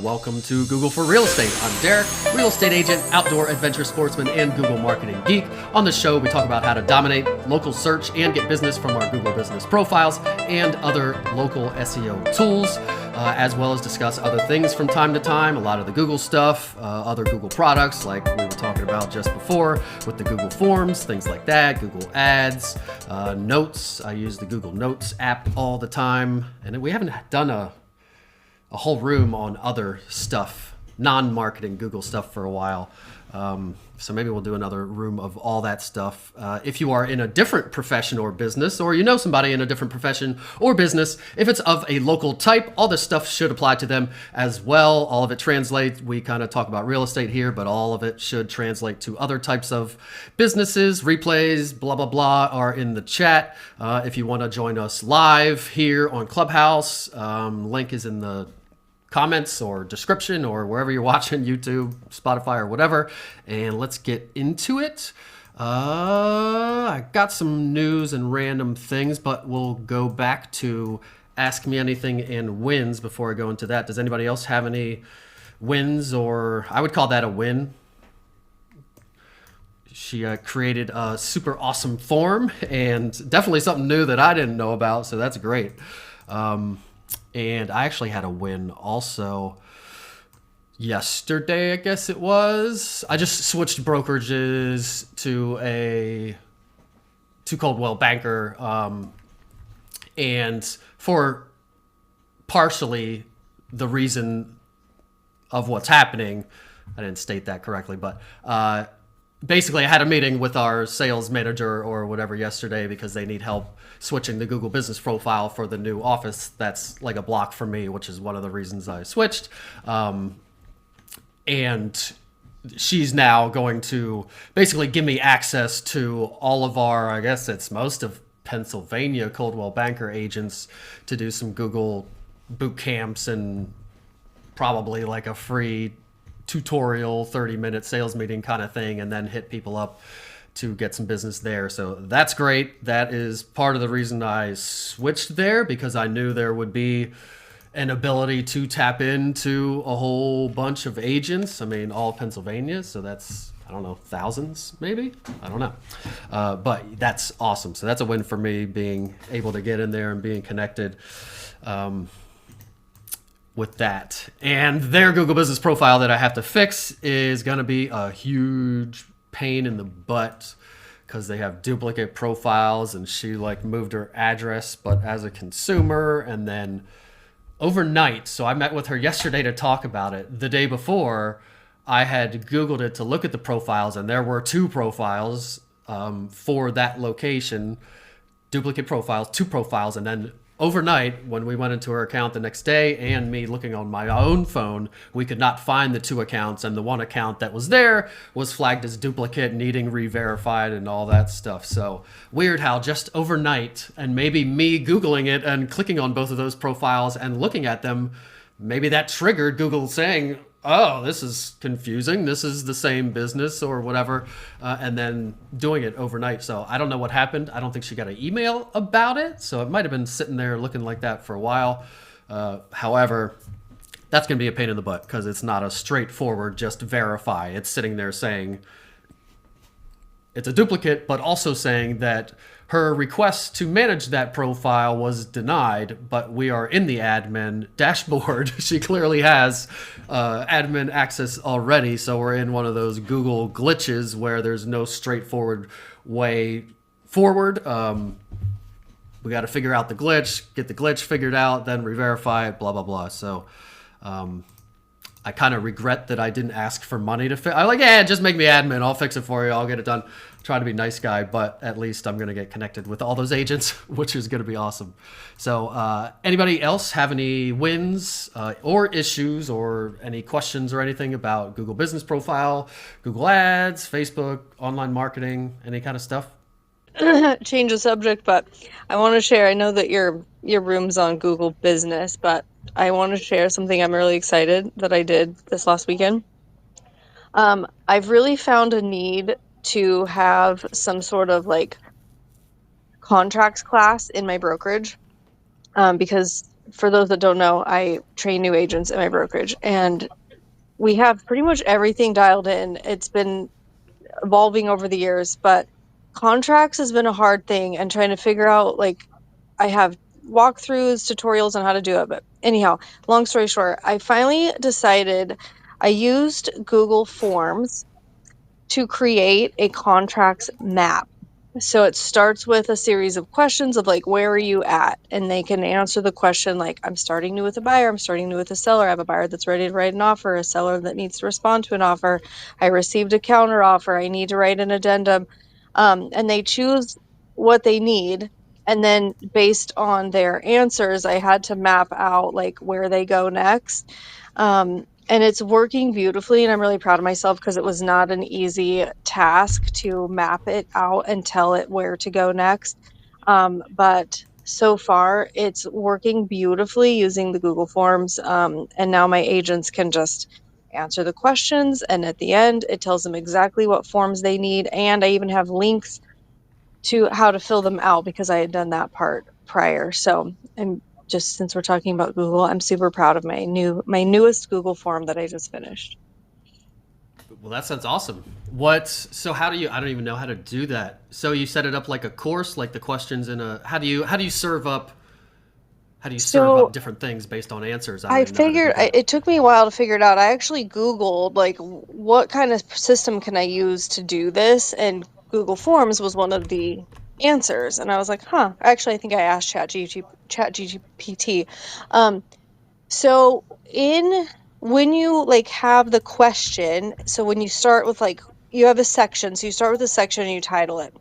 welcome to Google for Real Estate. I'm Derek, real estate agent, outdoor adventure sportsman, and Google marketing geek. On the show, we talk about how to dominate local search and get business from our Google business profiles and other local SEO tools, as well as discuss other things from time to time, a lot of the Google stuff, other Google products like we were talking about just before with the Google Forms, things like that, Google Ads, Notes. I use the Google Notes app all the time, and we haven't done a whole room on other stuff, non-marketing Google stuff for a while. So maybe we'll do another room of all that stuff. If you are in a different profession or business, or you know somebody in a different profession or business, if it's of a local type, all this stuff should apply to them as well. All of it translates. We kind of talk about real estate here, but all of it should translate to other types of businesses. Replays, blah, blah, blah, are in the chat. If you want to join us live here on Clubhouse, link is in the comments or description or wherever you're watching, YouTube, Spotify, or whatever. And let's get into it. I got some news and random things, but we'll go back to Ask Me Anything and wins before I go into that. Does anybody else have any wins, or I would call that a win? She created a super awesome form and definitely something new that I didn't know about, so that's great. And I actually had a win also yesterday, I guess it was. I just switched brokerages to Coldwell Banker, and for partially the reason of what's happening. I didn't state that correctly, but basically I had a meeting with our sales manager or whatever yesterday because they need help switching the Google business profile for the new office. That's like a block for me, which is one of the reasons I switched. And she's now going to basically give me access to all of our, I guess it's most of Pennsylvania Coldwell Banker agents to do some Google boot camps and probably like a free tutorial 30-minute sales meeting kind of thing, and then hit people up to get some business there. So that's great. That is part of the reason I switched there, because I knew there would be an ability to tap into a whole bunch of agents. I mean, all of Pennsylvania. So that's, I don't know, thousands maybe? I don't know. But that's awesome. So that's a win for me, being able to get in there and being connected with that. And their Google business profile that I have to fix is going to be a huge pain in the butt because they have duplicate profiles, and she like moved her address but as a consumer, and then overnight, so I met with her yesterday to talk about it. The day before, I had Googled it to look at the profiles, and there were two profiles for that location, duplicate profiles, two profiles. And then overnight, when we went into her account the next day and me looking on my own phone, we could not find the two accounts, and the one account that was there was flagged as duplicate, needing re-verified and all that stuff. So weird how just overnight, and maybe me Googling it and clicking on both of those profiles and looking at them, maybe that triggered Google saying, oh, this is confusing, this is the same business or whatever, and then doing it overnight. So I don't know what happened. I don't think she got an email about it, so it might have been sitting there looking like that for a while. However, that's going to be a pain in the butt because it's not a straightforward just verify. It's sitting there saying it's a duplicate, but also saying that her request to manage that profile was denied, but we are in the admin dashboard. She clearly has admin access already, so we're in one of those Google glitches where there's no straightforward way forward. We got to figure out the glitch, get the glitch figured out, then re-verify it, blah, blah, blah. So I kind of regret that I didn't ask for money to fix. I'm like, yeah, just make me admin. I'll fix it for you. I'll get it done. Try to be a nice guy, but at least I'm going to get connected with all those agents, which is going to be awesome. So anybody else have any wins or issues or any questions or anything about Google Business Profile, Google Ads, Facebook, online marketing, any kind of stuff? Change the subject, but I want to share. I know that your room's on Google Business, but I want to share something I'm really excited that I did this last weekend. I've really found a need to have some sort of like contracts class in my brokerage, because for those that don't know, I train new agents at my brokerage, and we have pretty much everything dialed in. It's been evolving over the years, but contracts has been a hard thing, and trying to figure out, like, I have walkthroughs, tutorials on how to do it. But anyhow, long story short, I finally decided I used Google Forms to create a contracts map. So it starts with a series of questions of like, where are you at? And they can answer the question like, I'm starting new with a buyer, I'm starting new with a seller. I have a buyer that's ready to write an offer, a seller that needs to respond to an offer. I received a counter offer. I need to write an addendum. And they choose what they need. And then based on their answers, I had to map out like where they go next. And it's working beautifully, and I'm really proud of myself because it was not an easy task to map it out and tell it where to go next. But so far, it's working beautifully using the Google Forms. And now my agents can just answer the questions, and at the end, it tells them exactly what forms they need. And I even have links to how to fill them out because I had done that part prior. So I'm just, since we're talking about Google, I'm super proud of my newest Google form that I just finished. Well, that sounds awesome. What? So how do you? I don't even know how to do that. So you set it up like a course, like the questions in a. How do you serve up? How do you serve up So different things based on answers? I don't I even know how to do figured that. it took me a while to figure it out. I actually Googled like what kind of system can I use to do this, and Google Forms was one of the answers. And I was like, huh. Actually, I think I asked ChatGPT. Um, So in when you like have the question, so when you start with like you have a section, so you start with a section and you title it.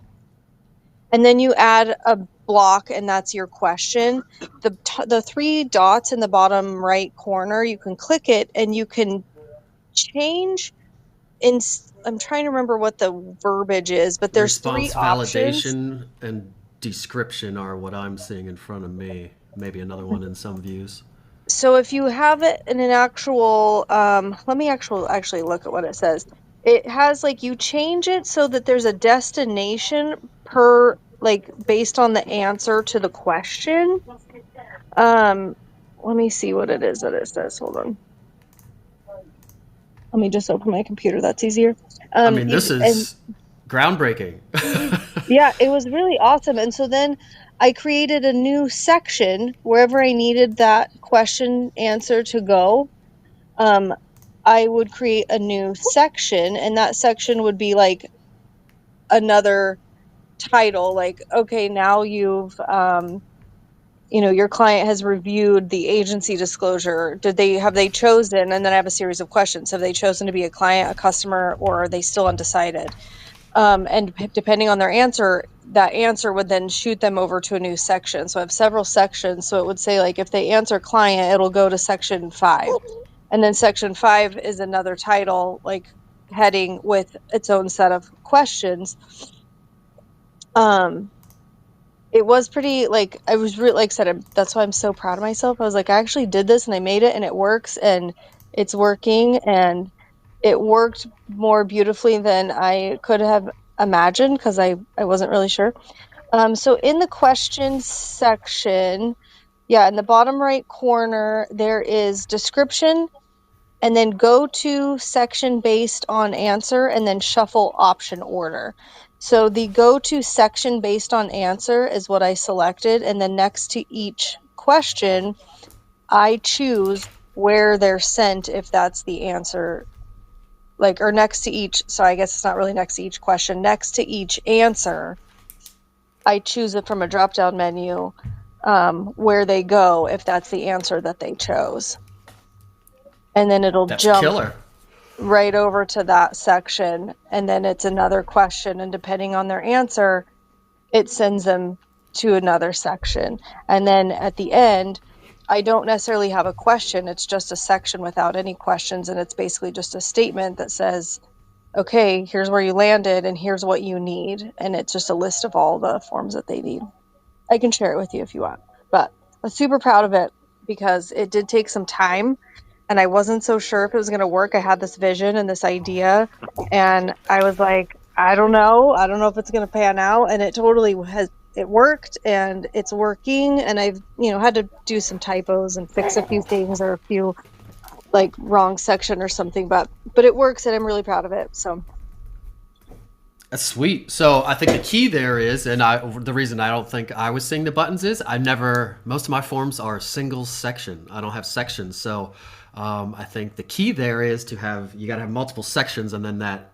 And then you add a block and that's your question. The three dots in the bottom right corner, you can click it and you can change in I'm trying to remember what the verbiage is, but there's three Response options. validation and description are what I'm seeing in front of me. Maybe another one in some views. So if you have it in an actual let me actually look at what it says. It has like you change it so that there's a destination per like based on the answer to the question. um Let me see what it is that it says. Hold on, let me just open my computer, that's easier. I mean, You this and is groundbreaking. Yeah, it was really awesome. And so then I created a new section wherever I needed that question answer to go. um I would create a new section, and that section would be like another title, like, okay, now your client has reviewed the agency disclosure. Have they chosen? And then I have a series of questions. Have they chosen to be a client, a customer, or are they still undecided? And depending on their answer, that answer would then shoot them over to a new section. So I have several sections. So it would say, like, if they answer client, it'll go to section 5. And then section 5 is another title, like heading with its own set of questions. Um, it was pretty, like, I was really, like I said, that's why I'm so proud of myself. I was like, I actually did this and I made it and it works and it's working, and it worked more beautifully than I could have imagined because I wasn't really sure. So in the questions section, yeah, in the bottom right corner, there is description, and then go to section based on answer, and then shuffle option order. So the go to section based on answer is what I selected, and then next to each question, I choose where they're sent if that's the answer, like, or next to each, so I guess it's not really next to each question, next to each answer, I choose it from a drop down menu, where they go if that's the answer that they chose. And then it'll That's jump killer. right over to that section, and then it's another question, and depending on their answer, it sends them to another section. And then at the end, I don't necessarily have a question, it's just a section without any questions, and it's basically just a statement that says, okay, here's where you landed and here's what you need, and it's just a list of all the forms that they need. I can share it with you if you want, but I'm super proud of it because it did take some time and I wasn't so sure if it was going to work. I had this vision and this idea, and I was like, I don't know if it's going to pan out, and it totally it worked and it's working, and I've, had to do some typos and fix a few things or a few like wrong section or something, but it works and I'm really proud of it. So That's sweet. So I think the key there is, and the reason I don't think I was seeing the buttons is most of my forms are single section. I don't have sections. So I think the key there is you got to have multiple sections, and then that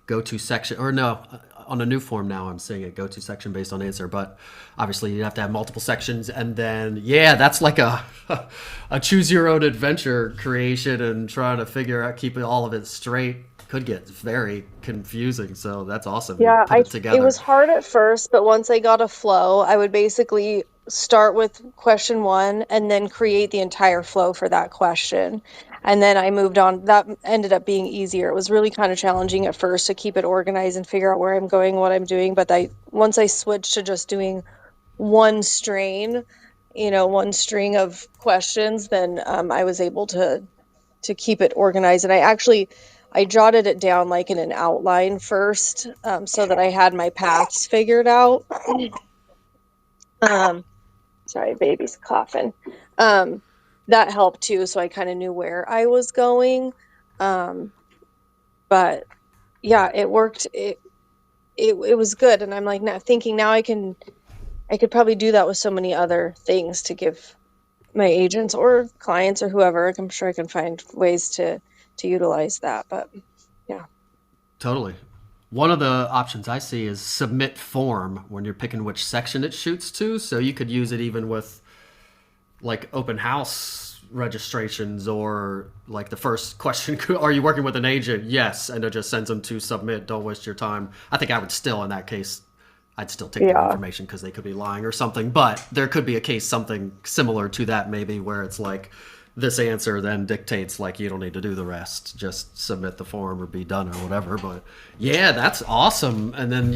go to section, or no, on a new form now I'm seeing it go to section based on answer, but obviously you have to have multiple sections, and then that's like a a choose your own adventure creation, and trying to figure out keeping all of it straight could get very confusing. So that's awesome. You yeah, put it it together. was hard at first, but once I got a flow, I would basically start with question one and then create the entire flow for that question. And then I moved on. That ended up being easier. It was really kind of challenging at first to keep it organized and figure out where I'm going, what I'm doing. But once I switched to just doing one strain, one string of questions, then I was able to keep it organized. And I jotted it down like in an outline first, so that I had my paths figured out. Um, Sorry, baby's coughing. Um, that helped too, so I kind of knew where I was going. Um, but yeah, it worked. It was good, and I'm like now thinking now I could probably do that with so many other things to give my agents or clients or whoever. I'm sure I can find ways to utilize that. But yeah. Totally. One of the options I see is submit form when you're picking which section it shoots to. So you could use it even with like open house registrations, or like the first question, are you working with an agent? Yes. And it just sends them to submit. Don't waste your time. I think I would still, in that case, I'd still take their Yeah. information because they could be lying or something. But there could be a case, something similar to that, maybe, where it's like this answer then dictates like you don't need to do the rest. Just submit the form or be done or whatever. But yeah, that's awesome. And then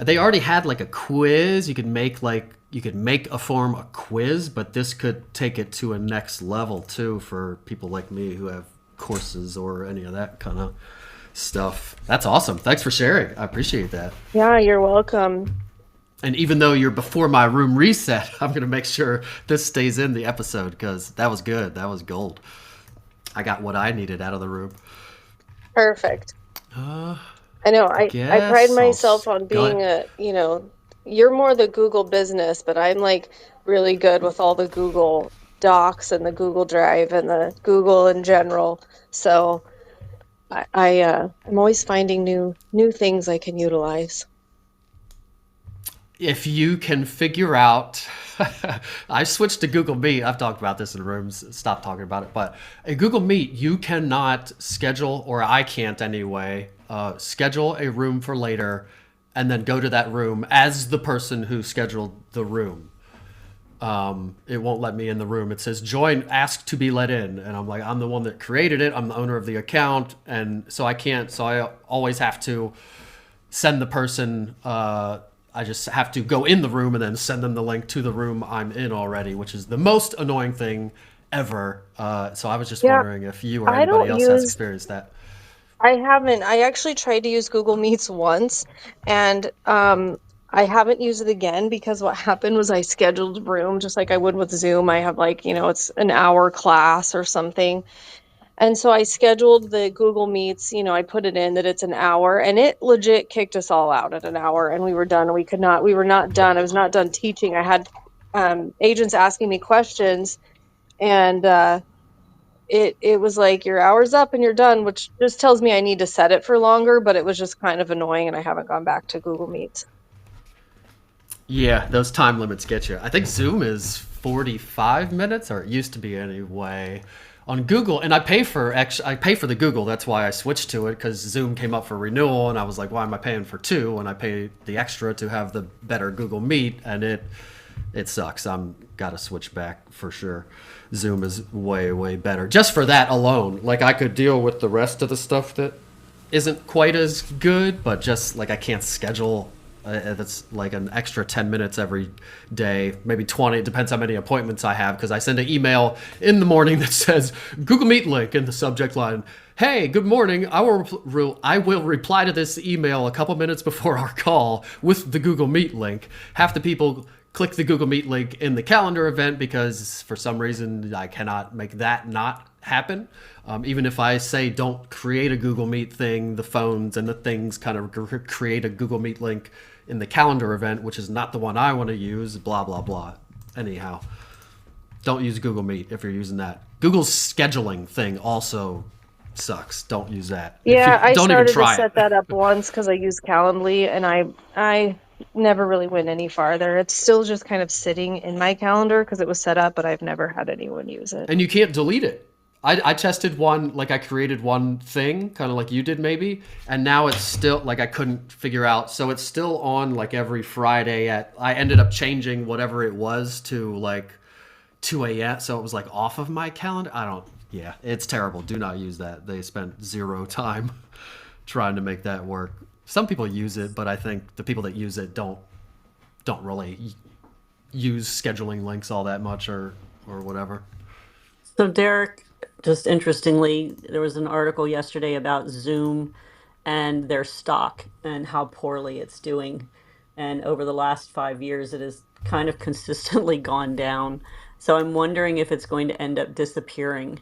they already had like a quiz. You could make a form a quiz, but this could take it to a next level too for people like me who have courses or any of that kind of stuff. That's awesome. Thanks for sharing. I appreciate that. Yeah, you're welcome. And even though you're before my room reset, I'm going to make sure this stays in the episode because that was good. That was gold. I got what I needed out of the room. Perfect. Uh, I know I I pride guess myself on go being ahead. you're more the Google business, but I'm like really good with all the Google Docs and the Google Drive and the Google in general. So I'm always finding new things I can utilize. If you can figure out, I switched to Google Meet. I've talked about this in rooms, stop talking about it. But in Google Meet, you cannot schedule, or I can't anyway, schedule a room for later and then go to that room as the person who scheduled the room. It won't let me in the room. It says join, ask to be let in. And I'm like, I'm the one that created it. I'm the owner of the account. And so I can't, so I always have to send the person, I just have to go in the room and then send them the link to the room I'm in already, which is the most annoying thing ever. So I was just Yeah, wondering if you or I anybody don't else has use experienced that. I haven't. I actually tried to use Google Meets once, and I haven't used it again because what happened was I scheduled a room just like I would with Zoom. I have like, it's an hour class or something. And so I scheduled the Google Meets, I put it in that it's an hour, and it legit kicked us all out at an hour, and we were done. We were not done. I was not done teaching. I had agents asking me questions, and it was like your hour's up and you're done, which just tells me I need to set it for longer, but it was just kind of annoying, and I haven't gone back to Google Meets. Yeah, those time limits get you. I think Zoom is 45 minutes, or it used to be anyway, on Google. And I pay for the Google. That's why I switched to it, because Zoom came up for renewal, and I was like, why am I paying for two? And I pay the extra to have the better Google Meet, and it sucks. I'm got to switch back for sure. Zoom is way better just for that alone. Like I could deal with the rest of the stuff that isn't quite as good, but just like I can't schedule That's like an extra 10 minutes every day, maybe 20. It depends how many appointments I have, because I send an email in the morning that says Google Meet link in the subject line. Hey, good morning. I will reply to this email a couple minutes before our call with the Google Meet link. Half the people click the Google Meet link in the calendar event because for some reason I cannot make that not happen. Even if I say don't create a Google Meet thing, the phones and the things kind of create a Google Meet link in the calendar event, which is not the one I want to use, blah, blah, blah. Anyhow, don't use Google Meet if you're using that. Google's scheduling thing also sucks. Don't use that. Yeah, I Don't even started to try set it. that up once because I use Calendly, and I never really went any farther. It's still just kind of sitting in my calendar because it was set up, but I've never had anyone use it. And you can't delete it. I tested one, like I created one thing, kind of like you did maybe, and now it's still, like I couldn't figure out. So it's still on like every Friday I ended up changing whatever it was to like 2 a.m. So it was like off of my calendar. Yeah, it's terrible. Do not use that. They spent zero time trying to make that work. Some people use it, but I think the people that use it don't really use scheduling links all that much or whatever. So Derek, just interestingly, there was an article yesterday about Zoom and their stock and how poorly it's doing. And over the last 5 years, it has kind of consistently gone down. So I'm wondering if it's going to end up disappearing.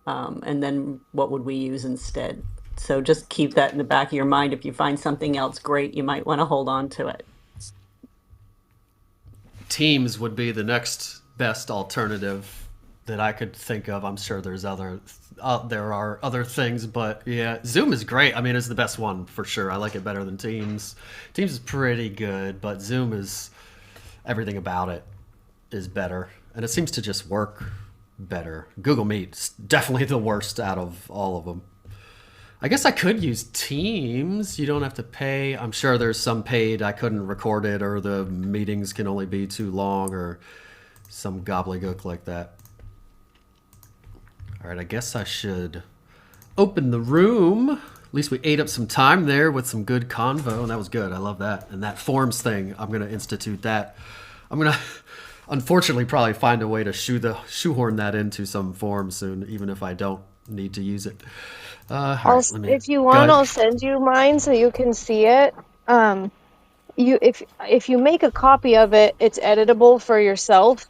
And then what would we use instead? So just keep that in the back of your mind. If you find something else great, you might want to hold on to it. Teams would be the next best alternative that I could think of. I'm sure there are other things, but yeah, Zoom is great. I mean, it's the best one for sure. I like it better than Teams. Teams is pretty good, but Zoom is, everything about it is better, and it seems to just work better. Google Meet's definitely the worst out of all of them. I guess I could use Teams. You don't have to pay. I'm sure there's some paid. I couldn't record it, or the meetings can only be too long, or some gobbledygook like that. All right, I guess I should open the room. At least we ate up some time there with some good convo, and that was good. I love that. And that forms thing, I'm going to institute that. I'm going to, unfortunately, probably find a way to shoehorn that into some form soon, even if I don't need to use it. If you want, I'll send you mine so you can see it. If you make a copy of it, it's editable for yourself.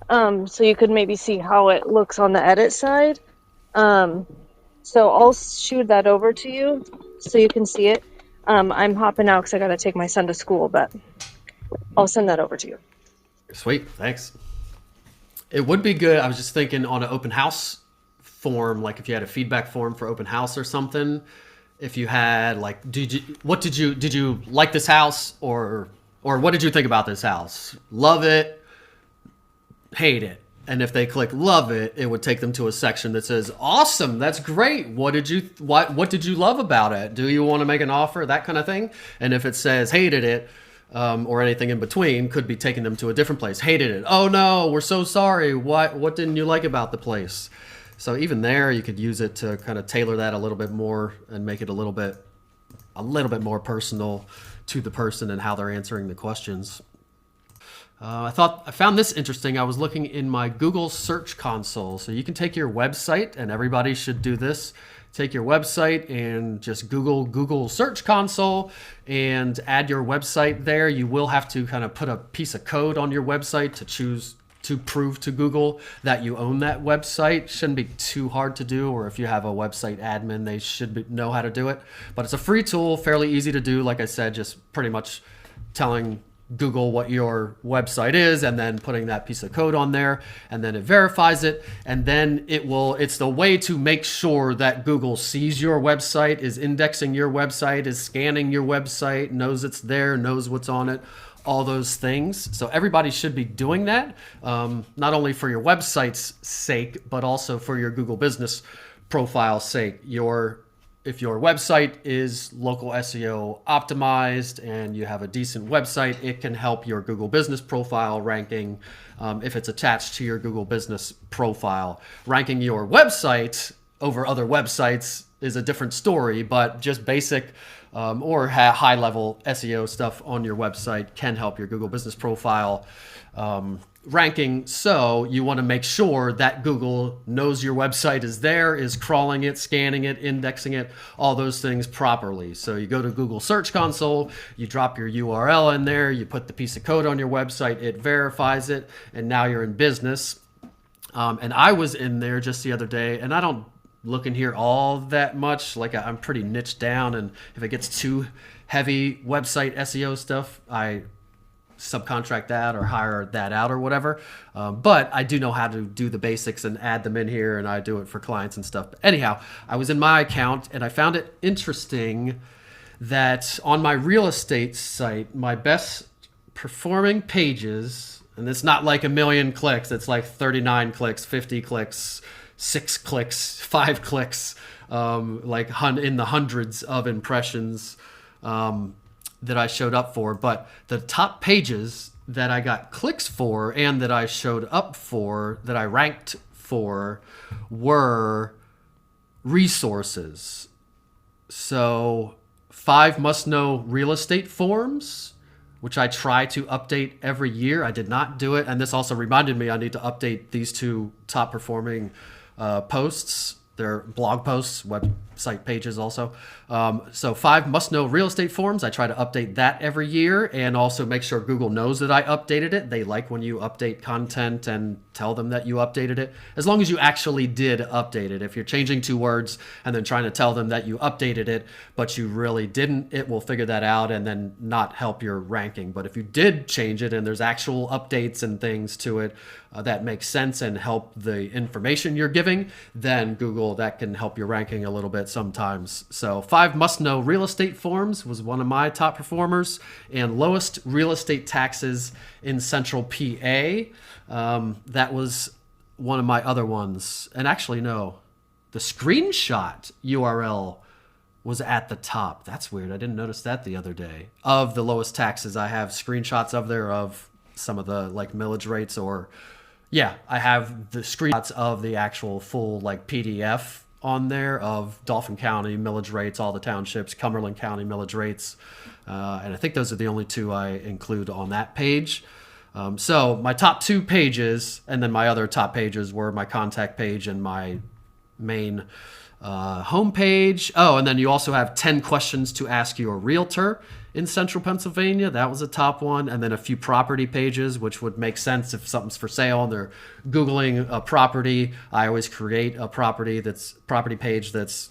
So you could maybe see how it looks on the edit side. So I'll shoot that over to you so you can see it. I'm hopping out because I got to take my son to school, but I'll send that over to you. Sweet, thanks. It would be good. I was just thinking on an open house form, like if you had a feedback form for open house or something, if you had like, did you like this house, or what did you think about this house? Love it, hate it. And if they click love it, it would take them to a section that says, awesome, that's great. What did you love about it? Do you want to make an offer? That kind of thing. And if it says hated it, or anything in between, could be taking them to a different place. Hated it. Oh no, we're so sorry. What didn't you like about the place? So even there, you could use it to kind of tailor that a little bit more and make it a little bit more personal to the person and how they're answering the questions. I found this interesting. I was looking in my Google Search Console. So you can take your website, and everybody should do this. Take your website and just Google Search Console and add your website there. You will have to kind of put a piece of code on your website to prove to Google that you own that website. Shouldn't be too hard to do, or if you have a website admin, they should know how to do it. But it's a free tool, fairly easy to do. Like I said, just pretty much telling Google what your website is and then putting that piece of code on there, and then it verifies it, and then it's the way to make sure that Google sees your website, is indexing your website, is scanning your website, knows it's there, knows what's on it, all those things. So everybody should be doing that, not only for your website's sake, but also for your Google business profile sake. If your website is local SEO optimized and you have a decent website, it can help your Google business profile ranking if it's attached to your Google business profile. Ranking your website over other websites is a different story, but just basic or high-level SEO stuff on your website can help your Google Business Profile ranking. So you want to make sure that Google knows your website is there, is crawling it, scanning it, indexing it, all those things properly. So you go to Google Search Console, you drop your URL in there, you put the piece of code on your website, it verifies it, and now you're in business. And I was in there just the other day, and I don't look in here all that much. Like, I'm pretty niched down, and if it gets too heavy website SEO stuff, I subcontract that or hire that out or whatever. But I do know how to do the basics and add them in here, and I do it for clients and stuff. But anyhow, I was in my account, and I found it interesting that on my real estate site, my best performing pages, and it's not like a million clicks, it's like 39 clicks, 50 clicks, 6 clicks, 5 clicks, like in the hundreds of impressions that I showed up for. But the top pages that I got clicks for and that I showed up for, that I ranked for, were resources. So 5 must-know real estate forms, which I try to update every year. I did not do it. And this also reminded me I need to update these 2 top performing posts. They're blog posts, website pages also. So 5 must-know real estate forms. I try to update that every year and also make sure Google knows that I updated it. They like when you update content and tell them that you updated it, as long as you actually did update it. If you're changing 2 words and then trying to tell them that you updated it, but you really didn't, it will figure that out and then not help your ranking. But if you did change it and there's actual updates and things to it that make sense and help the information you're giving, then Google, that can help your ranking a little bit sometimes. So 5 must-know real estate forms was one of my top performers, and lowest real estate taxes in Central PA. That was one of my other ones. And actually, no, the screenshot URL was at the top. That's weird. I didn't notice that the other day. Of the lowest taxes, I have screenshots of there of some of the like millage rates, or yeah, I have the screenshots of the actual full like PDF on there of Dauphin County millage rates, all the townships, Cumberland County millage rates. And I think those are the only 2 I include on that page. So my top 2 pages, and then my other top pages were my contact page and my main homepage. Oh, and then you also have 10 questions to ask your realtor in Central Pennsylvania. That was a top one. And then a few property pages, which would make sense if something's for sale and they're Googling a property. I always create a property page that's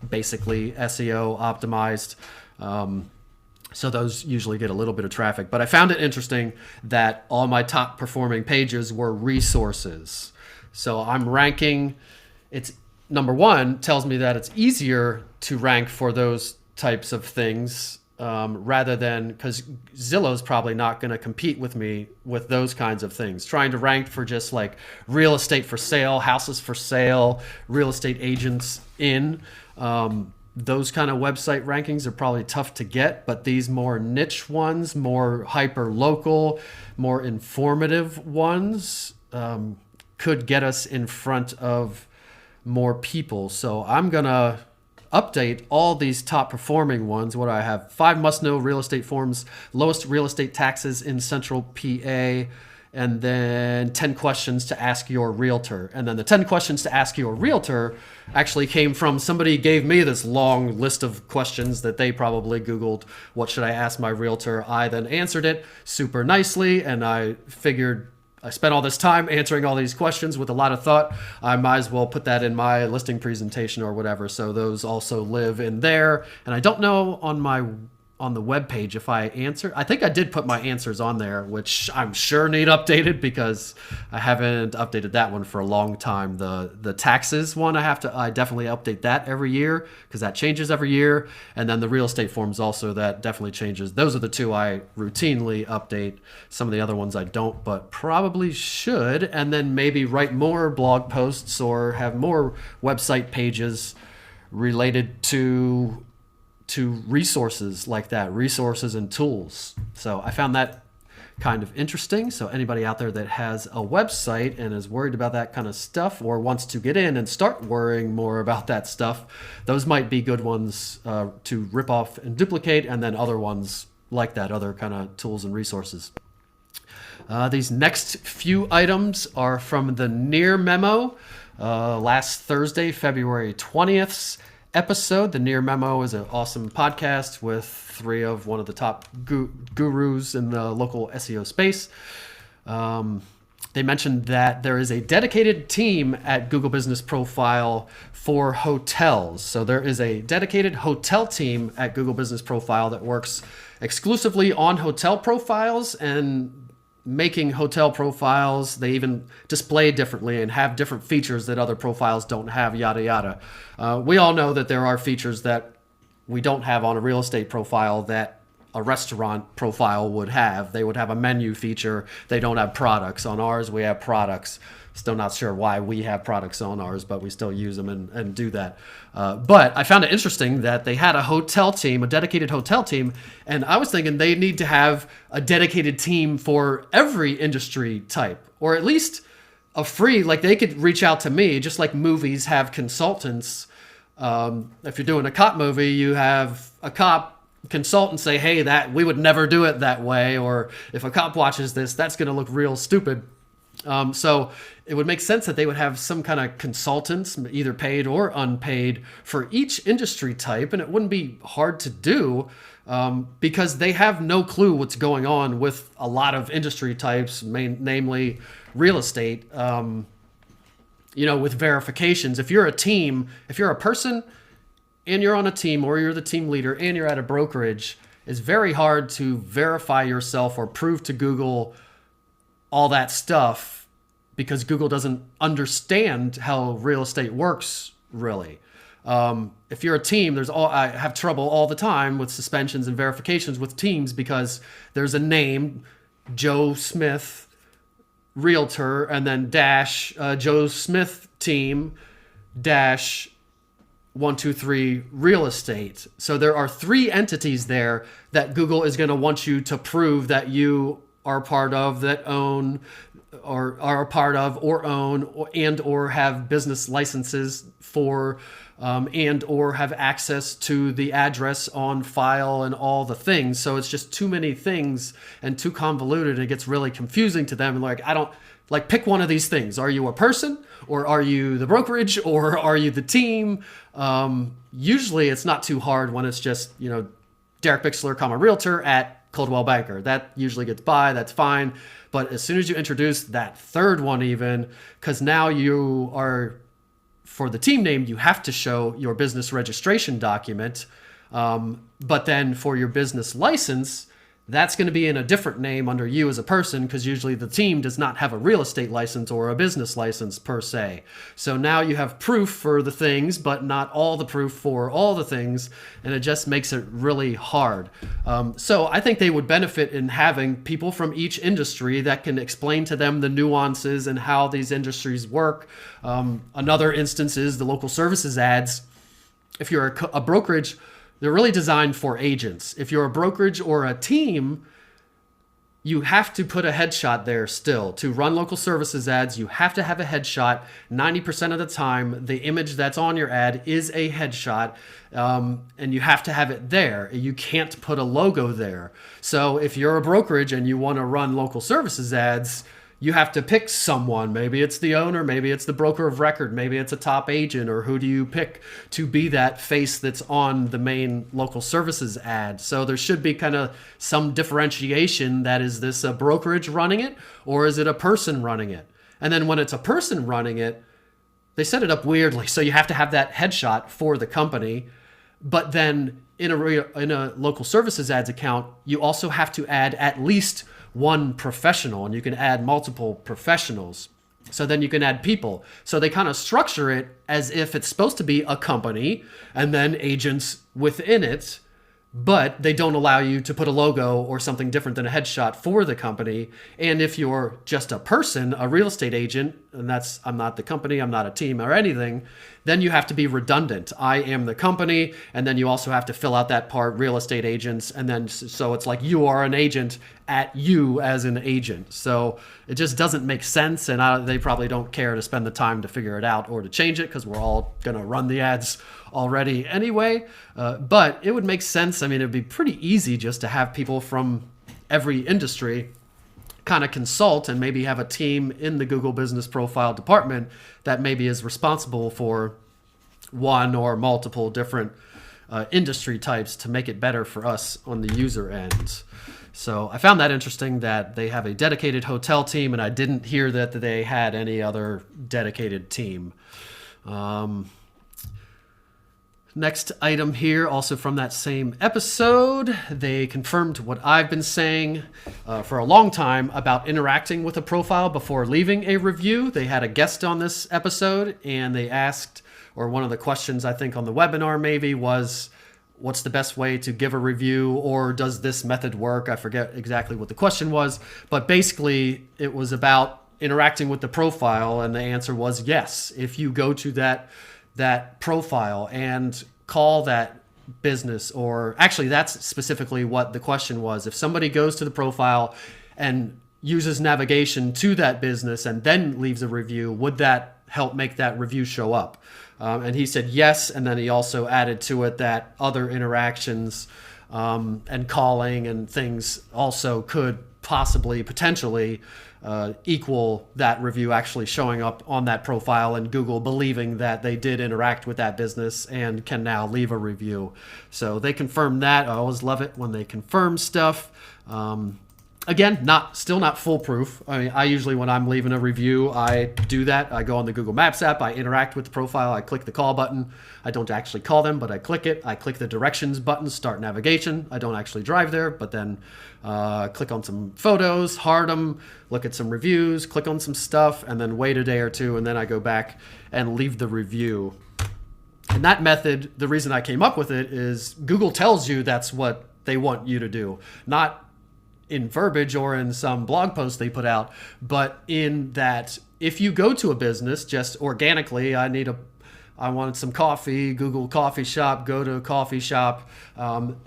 basically SEO optimized. So those usually get a little bit of traffic. But I found it interesting that all my top performing pages were resources. So I'm ranking, it's number 1 tells me that it's easier to rank for those types of things rather than, because Zillow's probably not going to compete with me with those kinds of things. Trying to rank for just like real estate for sale, houses for sale, real estate agents in, those kind of website rankings are probably tough to get, but these more niche ones, more hyper local, more informative ones could get us in front of more people. So I'm going to update all these top performing ones. What do I have? 5 must-know real estate forms, lowest real estate taxes in Central PA, and then 10 questions to ask your realtor. And then the 10 questions to ask your realtor actually came from somebody gave me this long list of questions that they probably Googled, what should I ask my realtor? I then answered it super nicely, and I figured I spent all this time answering all these questions with a lot of thought. I might as well put that in my listing presentation or whatever. So those also live in there. And I don't know on the web page if I answer. I think I did put my answers on there, which I'm sure need updated because I haven't updated that one for a long time. The taxes one, I definitely update that every year because that changes every year. And then the real estate forms also, that definitely changes. Those are the 2 I routinely update. Some of the other ones I don't, but probably should. And then maybe write more blog posts or have more website pages related to resources like that, resources and tools. So I found that kind of interesting. So anybody out there that has a website and is worried about that kind of stuff or wants to get in and start worrying more about that stuff, those might be good ones to rip off and duplicate, and then other ones like that, other kind of tools and resources. These next few items are from the Near Memo, last Thursday, February 20th episode. The Near Memo is an awesome podcast with three of one of the top gurus in the local SEO space. They mentioned that there is a dedicated team at Google Business Profile for hotels. So there is a dedicated hotel team at Google Business Profile that works exclusively on hotel profiles and making hotel profiles. They even display differently and have different features that other profiles don't have, yada, yada. We all know that there are features that we don't have on a real estate profile that a restaurant profile would have. They would have a menu feature. They don't have products. On ours, we have products. Still not sure why we have products on ours, but we still use them and do that. But I found it interesting that they had a hotel team, a dedicated hotel team, and I was thinking they need to have a dedicated team for every industry type, or at least a free, like they could reach out to me, just like movies have consultants. If you're doing a cop movie, you have a cop consultant say, hey, that we would never do it that way, or if a cop watches this, that's going to look real stupid. So it would make sense that they would have some kind of consultants, either paid or unpaid, for each industry type, and it wouldn't be hard to do because they have no clue what's going on with a lot of industry types, namely real estate. With verifications, if you're a team, if you're a person and you're on a team, or you're the team leader and you're at a brokerage, it's very hard to verify yourself or prove to Google all that stuff because Google doesn't understand how real estate works, really. If you're a team, I have trouble all the time with suspensions and verifications with teams because there's a name, Joe Smith, realtor, and then dash Joe Smith team dash 123 real estate. So there are three entities there that Google is going to want you to prove that you are part of, that own, or are a part of, or own, or have business licenses for, and or have access to the address on file and all the things. So it's just too many things and too convoluted. It gets really confusing to them. And pick one of these things. Are you a person, or are you the brokerage, or are you the team? Usually it's not too hard when it's just, Derek Bixler, realtor at Coldwell Banker. That usually gets by, that's fine. But as soon as you introduce that third one even, because now you are, for the team name, you have to show your business registration document. But then for your business license, that's going to be in a different name under you as a person, because usually the team does not have a real estate license or a business license per se. So now you have proof for the things, but not all the proof for all the things, and it just makes it really hard. So I think they would benefit in having people from each industry that can explain to them the nuances and how these industries work. Another instance is the local services ads. If you're a brokerage, they're really designed for agents. If you're a brokerage or a team, you have to put a headshot there still. To run local services ads, you have to have a headshot. 90% of the time, the image that's on your ad is a headshot, and you have to have it there. You can't put a logo there. So if you're a brokerage and you want to run local services ads, you have to pick someone. Maybe it's the owner, maybe it's the broker of record, maybe it's a top agent, or who do you pick to be that face that's on the main local services ad? So there should be kind of some differentiation. That is this a brokerage running it, or is it a person running it? And then when it's a person running it, they set it up weirdly. So you have to have that headshot for the company, but then in a local services ads account, you also have to add at least one professional, and you can add multiple professionals. So then you can add people. So they kind of structure it as if it's supposed to be a company and then agents within it. but they don't allow you to put a logo or something different than a headshot for the company. And if you're just a person, a real estate agent, and I'm not the company, I'm not a team or anything, then you have to be redundant. I am the company, and then you also have to fill out that part, real estate agents, and then so it's like you are an agent at you as an agent. So it just doesn't make sense, and they probably don't care to spend the time to figure it out or to change it because we're all going to run the ads already anyway. But it would make sense. I mean, it'd be pretty easy just to have people from every industry kind of consult and maybe have a team in the Google Business Profile department that maybe is responsible for one or multiple different industry types to make it better for us on the user end. So I found that interesting that they have a dedicated hotel team, and I didn't hear that they had any other dedicated team. Next item here, also from that same episode, they confirmed what I've been saying for a long time about interacting with a profile before leaving a review. They had a guest on this episode, and they asked, or one of the questions I think on the webinar maybe was, what's the best way to give a review, or does this method work? I forget exactly what the question was, but basically it was about interacting with the profile, and the answer was yes. If you go to that profile and call that business, or actually that's specifically what the question was. If somebody goes to the profile and uses navigation to that business and then leaves a review, would that help make that review show up? And he said yes, and then he also added to it that other interactions and calling and things also could possibly, potentially equal that review actually showing up on that profile and Google believing that they did interact with that business and can now leave a review. So they confirmed that. I always love it when they confirm stuff. Again, still not foolproof. I mean, I usually, when I'm leaving a review, I do that. I go on the Google Maps app, I interact with the profile, I click the call button. I don't actually call them, but I click it. I click the directions button, start navigation. I don't actually drive there, but then click on some photos, heart them, look at some reviews, click on some stuff, and then wait a day or two, and then I go back and leave the review. And that method, the reason I came up with it is Google tells you that's what they want you to do. Not in verbiage or in some blog post they put out, but in that if you go to a business just organically, I wanted some coffee, Google coffee shop, go to a coffee shop,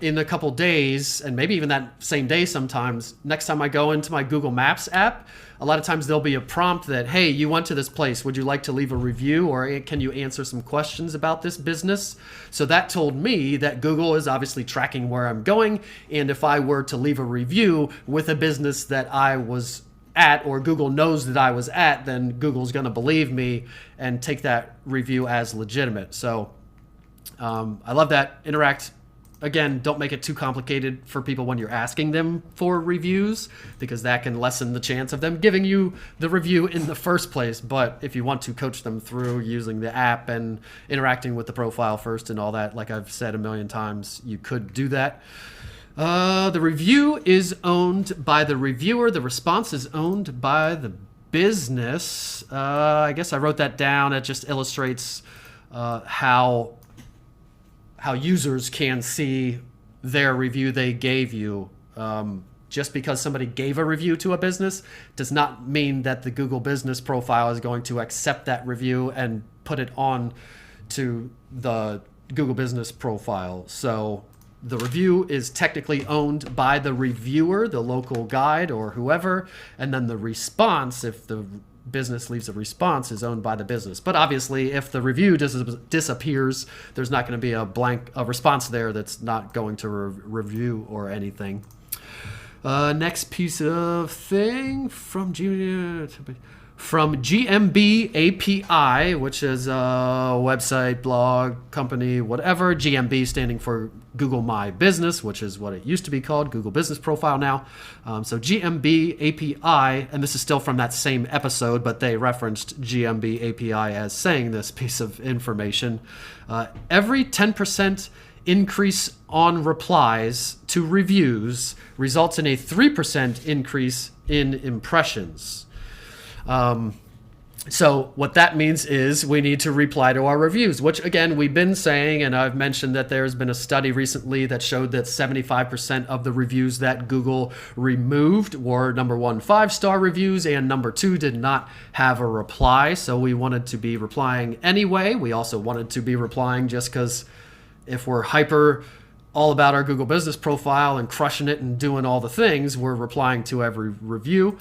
in a couple days, and maybe even that same day sometimes, next time I go into my Google Maps app, a lot of times there'll be a prompt that, hey, you went to this place, would you like to leave a review, or can you answer some questions about this business? So that told me that Google is obviously tracking where I'm going, and if I were to leave a review with a business that I was at, or Google knows that I was at, then Google's going to believe me and take that review as legitimate. So I love that. Interact. Again, don't make it too complicated for people when you're asking them for reviews, because that can lessen the chance of them giving you the review in the first place. But if you want to coach them through using the app and interacting with the profile first and all that, like I've said a million times, you could do that. The review is owned by the reviewer. The response is owned by the business. I guess I wrote that down. It just illustrates how users can see their review they gave you. Just because somebody gave a review to a business does not mean that the Google Business Profile is going to accept that review and put it on to the Google Business Profile. So the review is technically owned by the reviewer, the local guide or whoever, and then the response, if the business leaves a response, is owned by the business. But obviously, if the review disappears, there's not going to be a response there that's not going to review or anything. Next piece of thing from GMB API, which is a website, blog, company, whatever. GMB standing for Google My Business, which is what it used to be called, Google Business Profile now. So GMB API, and this is still from that same episode, but they referenced GMB API as saying this piece of information. Every 10% increase on replies to reviews results in a 3% increase in impressions. So what that means is we need to reply to our reviews, which again, we've been saying, and I've mentioned that there's been a study recently that showed that 75% of the reviews that Google removed were number one, 5-star reviews, and number two, did not have a reply. So we wanted to be replying anyway. We also wanted to be replying just because if we're hyper all about our Google business profile and crushing it and doing all the things, we're replying to every review.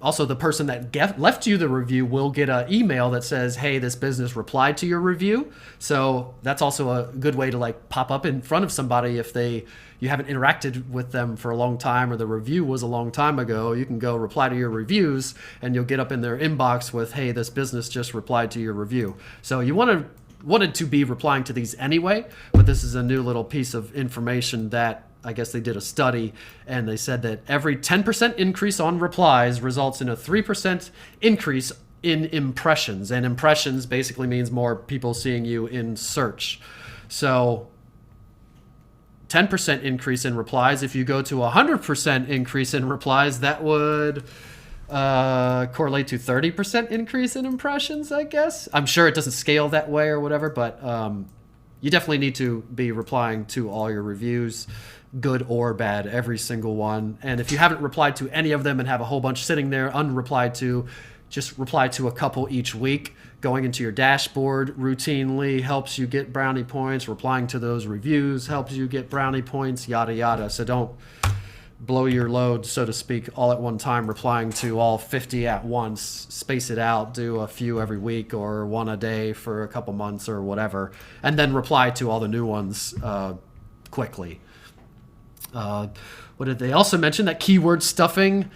Also, the person that left you the review will get an email that says, hey, this business replied to your review. So that's also a good way to like pop up in front of somebody if you haven't interacted with them for a long time or the review was a long time ago. You can go reply to your reviews and you'll get up in their inbox with, hey, this business just replied to your review. So you wanted to be replying to these anyway, but this is a new little piece of information that I guess they did a study, and they said that every 10% increase on replies results in a 3% increase in impressions. And impressions basically means more people seeing you in search. So 10% increase in replies. If you go to 100% increase in replies, that would correlate to 30% increase in impressions, I guess. I'm sure it doesn't scale that way or whatever, but you definitely need to be replying to all your reviews, good or bad, every single one. And if you haven't replied to any of them and have a whole bunch sitting there unreplied to, just reply to a couple each week. Going into your dashboard routinely helps you get brownie points. Replying to those reviews helps you get brownie points, yada, yada. So don't blow your load, so to speak, all at one time, replying to all 50 at once. Space it out, do a few every week or one a day for a couple months or whatever, and then reply to all the new ones quickly. What did they also mention? That keyword stuffing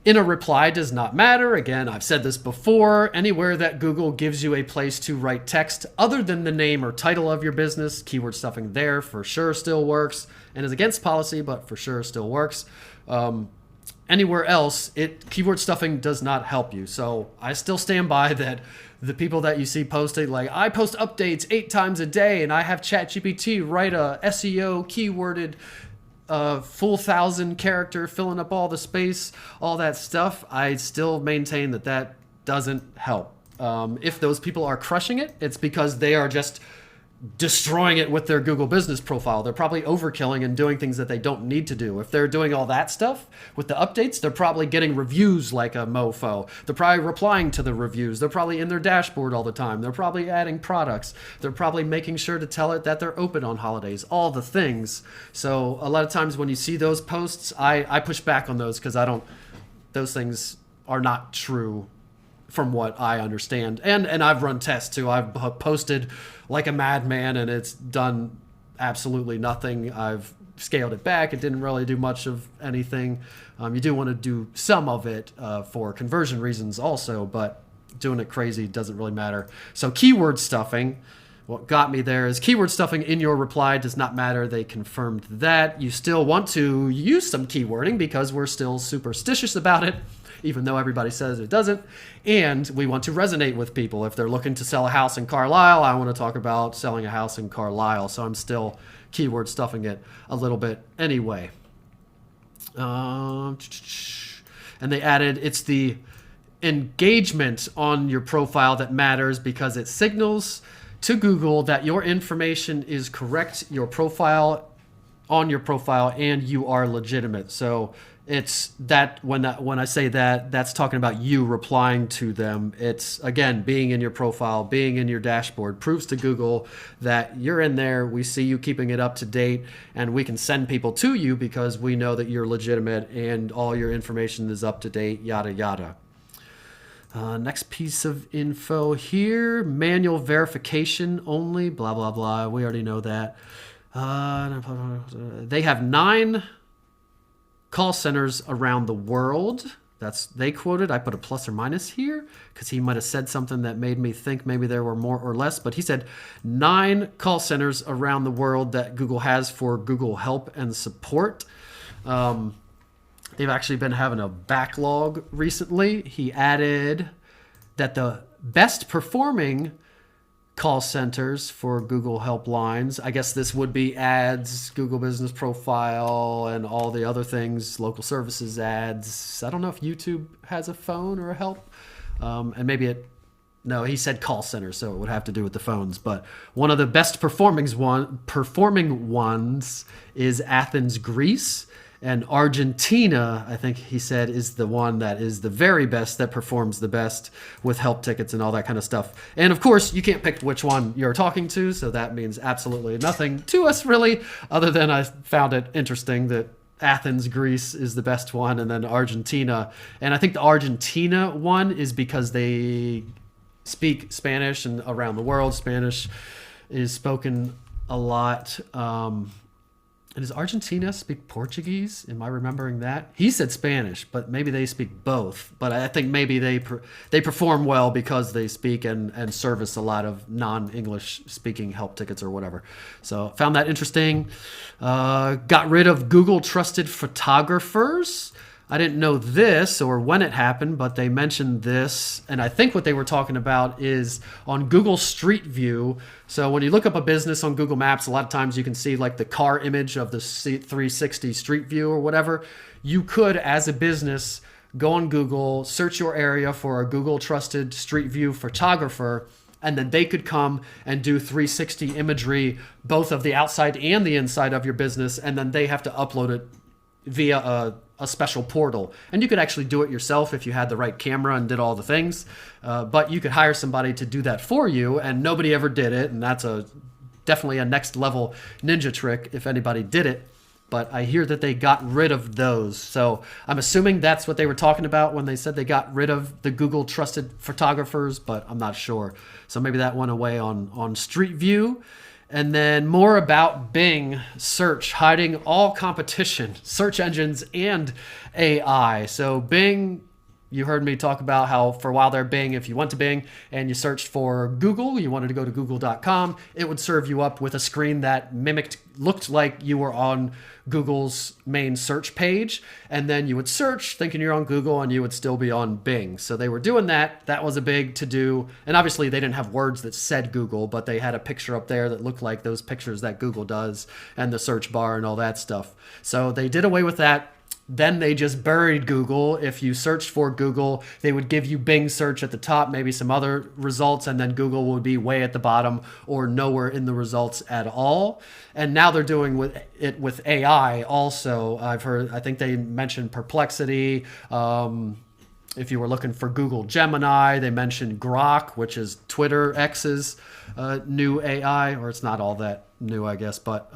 in a reply does not matter. Again, I've said this before. Anywhere that Google gives you a place to write text other than the name or title of your business, keyword stuffing there for sure still works and is against policy, but for sure still works. Anywhere else, keyword stuffing does not help you. So I still stand by that. The people that you see posting, like, I post updates 8 times a day and I have ChatGPT write a SEO keyworded full 1,000 character, filling up all the space, all that stuff, I still maintain that doesn't help. If those people are crushing it, it's because they are just destroying it with their Google business profile. They're probably overkilling and doing things that they don't need to do. If they're doing all that stuff with the updates, they're probably getting reviews like a mofo. They're probably replying to the reviews. They're probably in their dashboard all the time. They're probably adding products. They're probably making sure to tell it that they're open on holidays, all the things. So a lot of times when you see those posts, I push back on those because those things are not true from what I understand. And I've run tests too. I've posted like a madman and it's done absolutely nothing. I've scaled it back. It didn't really do much of anything. You do want to do some of it for conversion reasons also, but doing it crazy doesn't really matter. So keyword stuffing, what got me there is keyword stuffing in your reply does not matter. They confirmed that. You still want to use some keywording because we're still superstitious about it, even though everybody says it doesn't. And we want to resonate with people. If they're looking to sell a house in Carlisle, I want to talk about selling a house in Carlisle. So I'm still keyword stuffing it a little bit anyway. And they added, it's the engagement on your profile that matters because it signals to Google that your information is correct, your profile, on your profile, and you are legitimate. So it's that when I say that, that's talking about you replying to them. It's, again, being in your profile, being in your dashboard, proves to Google that you're in there. We see you keeping it up to date, and we can send people to you because we know that you're legitimate and all your information is up to date, yada, yada. Next piece of info here, manual verification only, blah, blah, blah. We already know that. They have 9 call centers around the world. They quoted. I put a plus or minus here because he might have said something that made me think maybe there were more or less. But he said 9 call centers around the world that Google has for Google help and support. They've actually been having a backlog recently. He added that the best performing call centers for Google helplines, I guess this would be ads, Google Business Profile, and all the other things, local services ads. I don't know if YouTube has a phone or a help. and maybe it. No, he said call center, so it would have to do with the phones. But one of the best performing ones is Athens, Greece. And Argentina, I think he said, is the one that is the very best, that performs the best with help tickets and all that kind of stuff. And of course, you can't pick which one you're talking to, so that means absolutely nothing to us, really, other than I found it interesting that Athens, Greece is the best one, and then Argentina. And I think the Argentina one is because they speak Spanish, and around the world, Spanish is spoken a lot. And does Argentina speak Portuguese? Am I remembering that? He said Spanish, but maybe they speak both. But I think maybe they perform well because they speak and service a lot of non-English speaking help tickets or whatever. So found that interesting. Got rid of Google trusted photographers. I didn't know this or when it happened, but they mentioned this. And I think what they were talking about is on Google Street View. So when you look up a business on Google Maps, a lot of times you can see like the car image of the 360 Street View or whatever. You could, as a business, go on Google, search your area for a Google trusted Street View photographer, and then they could come and do 360 imagery, both of the outside and the inside of your business. And then they have to upload it via a special portal. And you could actually do it yourself if you had the right camera and did all the things. But you could hire somebody to do that for you, and nobody ever did it. And that's definitely a next level ninja trick if anybody did it. But I hear that they got rid of those. So I'm assuming that's what they were talking about when they said they got rid of the Google trusted photographers, but I'm not sure. So maybe that went away on Street View. And then more about Bing search, hiding all competition, search engines and AI. So Bing, you heard me talk about how for a while there, Bing, if you went to Bing and you searched for Google, you wanted to go to google.com, it would serve you up with a screen that looked like you were on Google's main search page. And then you would search thinking you're on Google and you would still be on Bing. So they were doing that. That was a big to do. And obviously they didn't have words that said Google, but they had a picture up there that looked like those pictures that Google does and the search bar and all that stuff. So they did away with that. Then they just buried Google. If you searched for Google, they would give you Bing search at the top, maybe some other results, and then Google would be way at the bottom or nowhere in the results at all. And now they're doing it with AI also. I think they mentioned Perplexity. If you were looking for Google Gemini, they mentioned Grok, which is Twitter X's new AI, or it's not all that new, I guess, but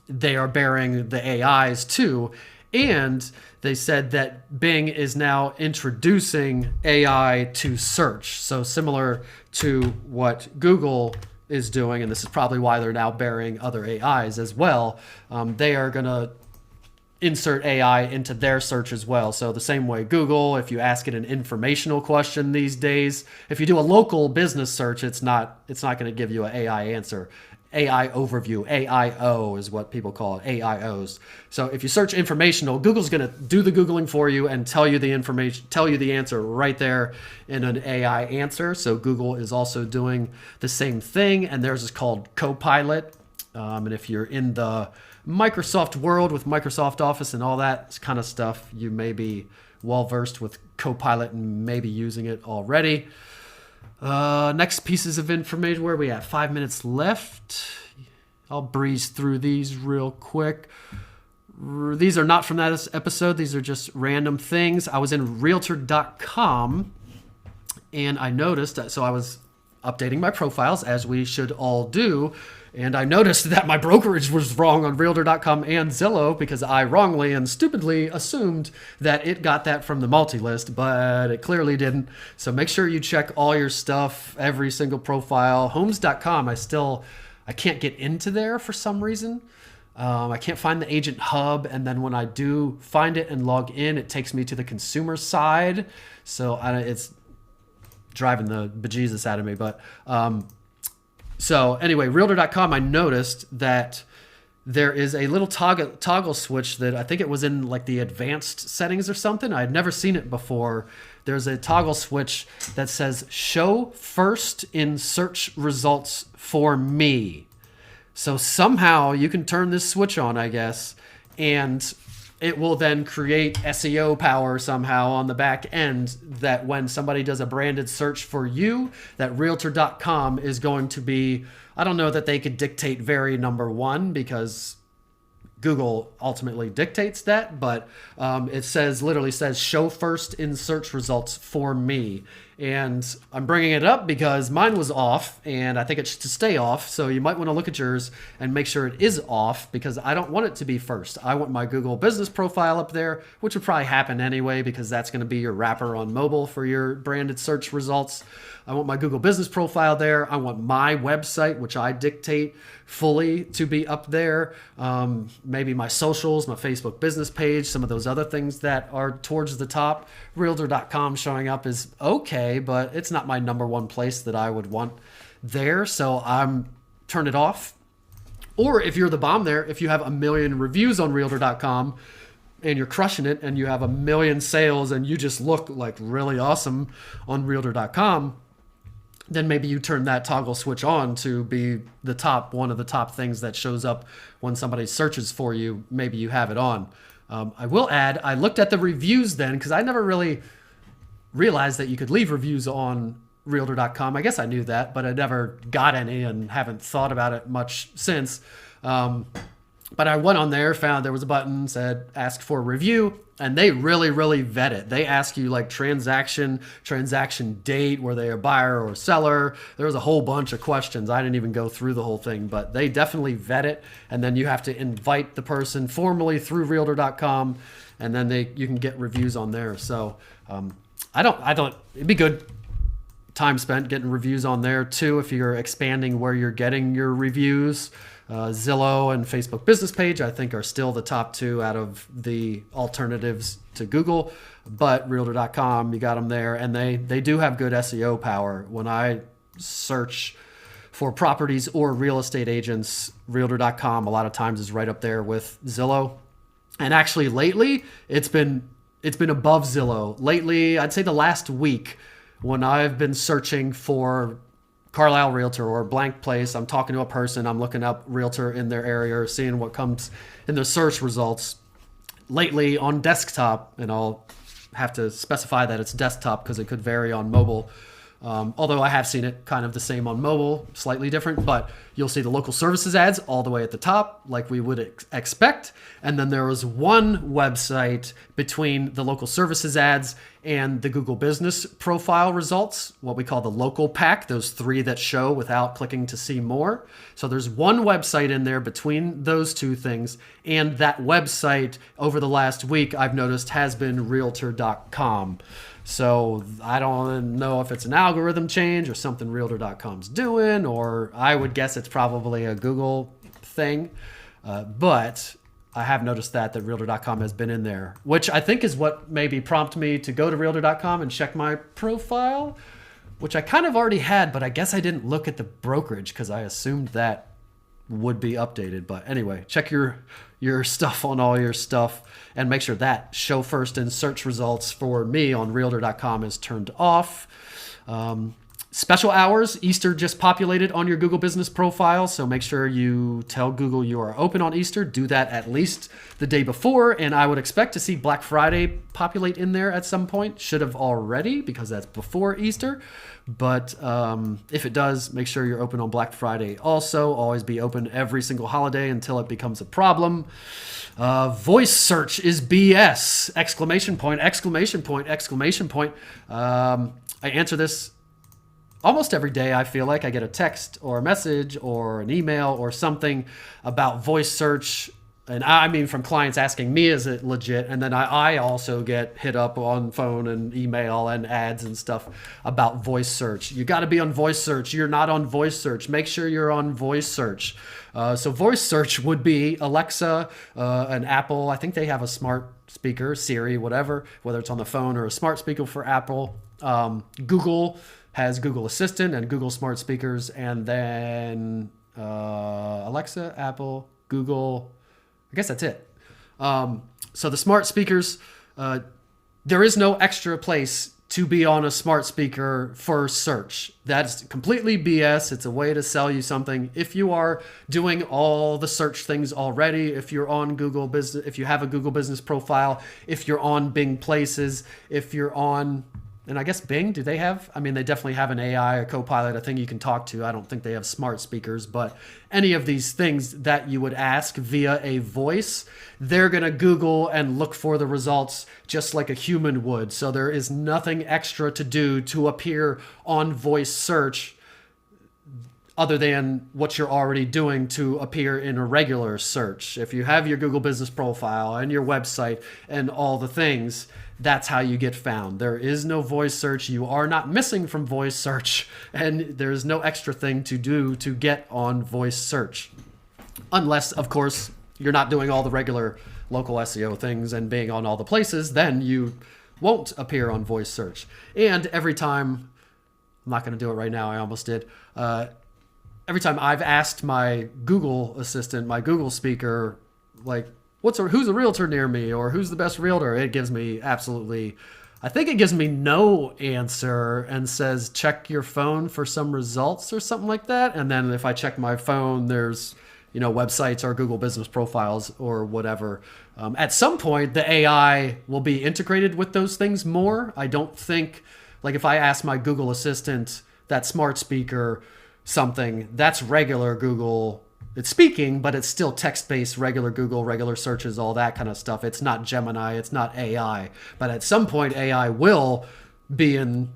they are burying the AIs too. And they said that Bing is now introducing AI to search. So similar to what Google is doing, and this is probably why they're now burying other AIs as well. They are going to insert AI into their search as well. So the same way Google, if you ask it an informational question these days, if you do a local business search, it's not going to give you an AI answer. AI overview, AIO is what people call it, AIOs. So if you search informational, Google's going to do the Googling for you and tell you the information, tell you the answer right there in an AI answer. So Google is also doing the same thing, and theirs is called Copilot. And if you're in the Microsoft world with Microsoft Office and all that kind of stuff, you may be well versed with Copilot and maybe using it already. Next pieces of information, where we at? 5 minutes left. I'll breeze through these real quick. These are not from that episode. These are just random things. I was in realtor.com and I noticed, so I was updating my profiles as we should all do. And I noticed that my brokerage was wrong on Realtor.com and Zillow because I wrongly and stupidly assumed that it got that from the multi-list, but it clearly didn't. So make sure you check all your stuff, every single profile. Homes.com, I can't get into there for some reason. I can't find the agent hub, and then when I do find it and log in, it takes me to the consumer side. So it's driving the bejesus out of me, but... So anyway, Realtor.com, I noticed that there is a little toggle switch that I think it was in like the advanced settings or something. I had never seen it before. There's a toggle switch that says show first in search results for me. So somehow you can turn this switch on, I guess, and it will then create SEO power somehow on the back end that when somebody does a branded search for you, that realtor.com is going to be, I don't know that they could dictate very number one because Google ultimately dictates that, but it literally says show first in search results for me. And I'm bringing it up because mine was off and I think it should stay off. So you might want to look at yours and make sure it is off because I don't want it to be first. I want my Google business profile up there, which would probably happen anyway because that's going to be your wrapper on mobile for your branded search results. I want my Google business profile there. I want my website, which I dictate fully, to be up there. Maybe my socials, my Facebook business page, some of those other things that are towards the top. Realtor.com showing up is okay, but it's not my number one place that I would want there. So I'm turn it off. Or if you're the bomb there, if you have 1 million reviews on Realtor.com and you're crushing it and you have 1 million sales and you just look like really awesome on Realtor.com, then maybe you turn that toggle switch on to be one of the top things that shows up when somebody searches for you. Maybe you have it on. I will add, I looked at the reviews then because I never really realized that you could leave reviews on Realtor.com. I guess I knew that, but I never got any and haven't thought about it much since. But I went on there, found there was a button, said ask for a review, and they really, really vet it. They ask you like transaction date, were they a buyer or a seller? There was a whole bunch of questions. I didn't even go through the whole thing, but they definitely vet it. And then you have to invite the person formally through Realtor.com, and then you can get reviews on there. So it'd be good time spent getting reviews on there too if you're expanding where you're getting your reviews. Zillow and Facebook business page, I think, are still the top two out of the alternatives to Google. But Realtor.com, you got them there, and they do have good SEO power. When I search for properties or real estate agents, Realtor.com a lot of times is right up there with Zillow. And actually, lately, it's been above Zillow. Lately, I'd say the last week, when I've been searching for Carlisle Realtor or blank place, I'm talking to a person, I'm looking up realtor in their area or seeing what comes in their search results. Lately on desktop, and I'll have to specify that it's desktop because it could vary on mobile. Although I have seen it kind of the same on mobile, slightly different, but you'll see the local services ads all the way at the top, like we would expect. And then there was one website between the local services ads and the Google business profile results, what we call the local pack, those 3 that show without clicking to see more. So there's one website in there between those 2 things. And that website over the last week, I've noticed, has been realtor.com. So I don't know if it's an algorithm change or something Realtor.com's doing, or I would guess it's probably a Google thing. But I have noticed that Realtor.com has been in there, which I think is what maybe prompted me to go to Realtor.com and check my profile, which I kind of already had, but I guess I didn't look at the brokerage because I assumed that would be updated. But anyway, check your stuff on all your stuff and make sure that show first in search results for me on Realtor.com is turned off. Special hours, Easter just populated on your Google business profile, so make sure you tell Google you are open on Easter. Do that at least the day before, and I would expect to see Black Friday populate in there at some point. Should have already because that's before Easter, but if it does, make sure you're open on Black Friday. Also, always be open every single holiday until it becomes a problem. Voice search is BS! Exclamation point, exclamation point, exclamation point. I answer this almost every day. I feel like I get a text or a message or an email or something about voice search. And I mean, from clients asking me, is it legit? And then I also get hit up on phone and email and ads and stuff about voice search. You got to be on voice search. You're not on voice search. Make sure you're on voice search. So voice search would be Alexa, an Apple. I think they have a smart speaker, Siri, whatever, whether it's on the phone or a smart speaker for Apple. Google has Google Assistant and Google smart speakers. And then Alexa, Apple, Google, I guess that's it. So the smart speakers, there is no extra place to be on a smart speaker for search. That's completely BS. It's a way to sell you something. If you are doing all the search things already, if you're on Google Business, if you have a Google Business profile, if you're on Bing Places, if you're on, and I guess Bing, do they have? I mean, they definitely have an AI, a Copilot, a thing you can talk to. I don't think they have smart speakers, but any of these things that you would ask via a voice, they're going to Google and look for the results just like a human would. So there is nothing extra to do to appear on voice search other than what you're already doing to appear in a regular search. If you have your Google Business profile and your website and all the things, that's how you get found. There is no voice search. You are not missing from voice search, and there's no extra thing to do to get on voice search. Unless, of course, you're not doing all the regular local SEO things and being on all the places, then you won't appear on voice search. And every time, I'm not going to do it right now, I almost did. Every time I've asked my Google assistant, my Google speaker, like, who's a realtor near me, or who's the best realtor, it gives me I think it gives me no answer and says, check your phone for some results or something like that. And then if I check my phone, there's, websites or Google Business profiles or whatever. At some point, the AI will be integrated with those things more. I don't think, like if I ask my Google Assistant, that smart speaker, something, that's regular Google. It's speaking, but it's still text-based, regular Google, regular searches, all that kind of stuff. It's not Gemini, it's not AI. But at some point, AI will be in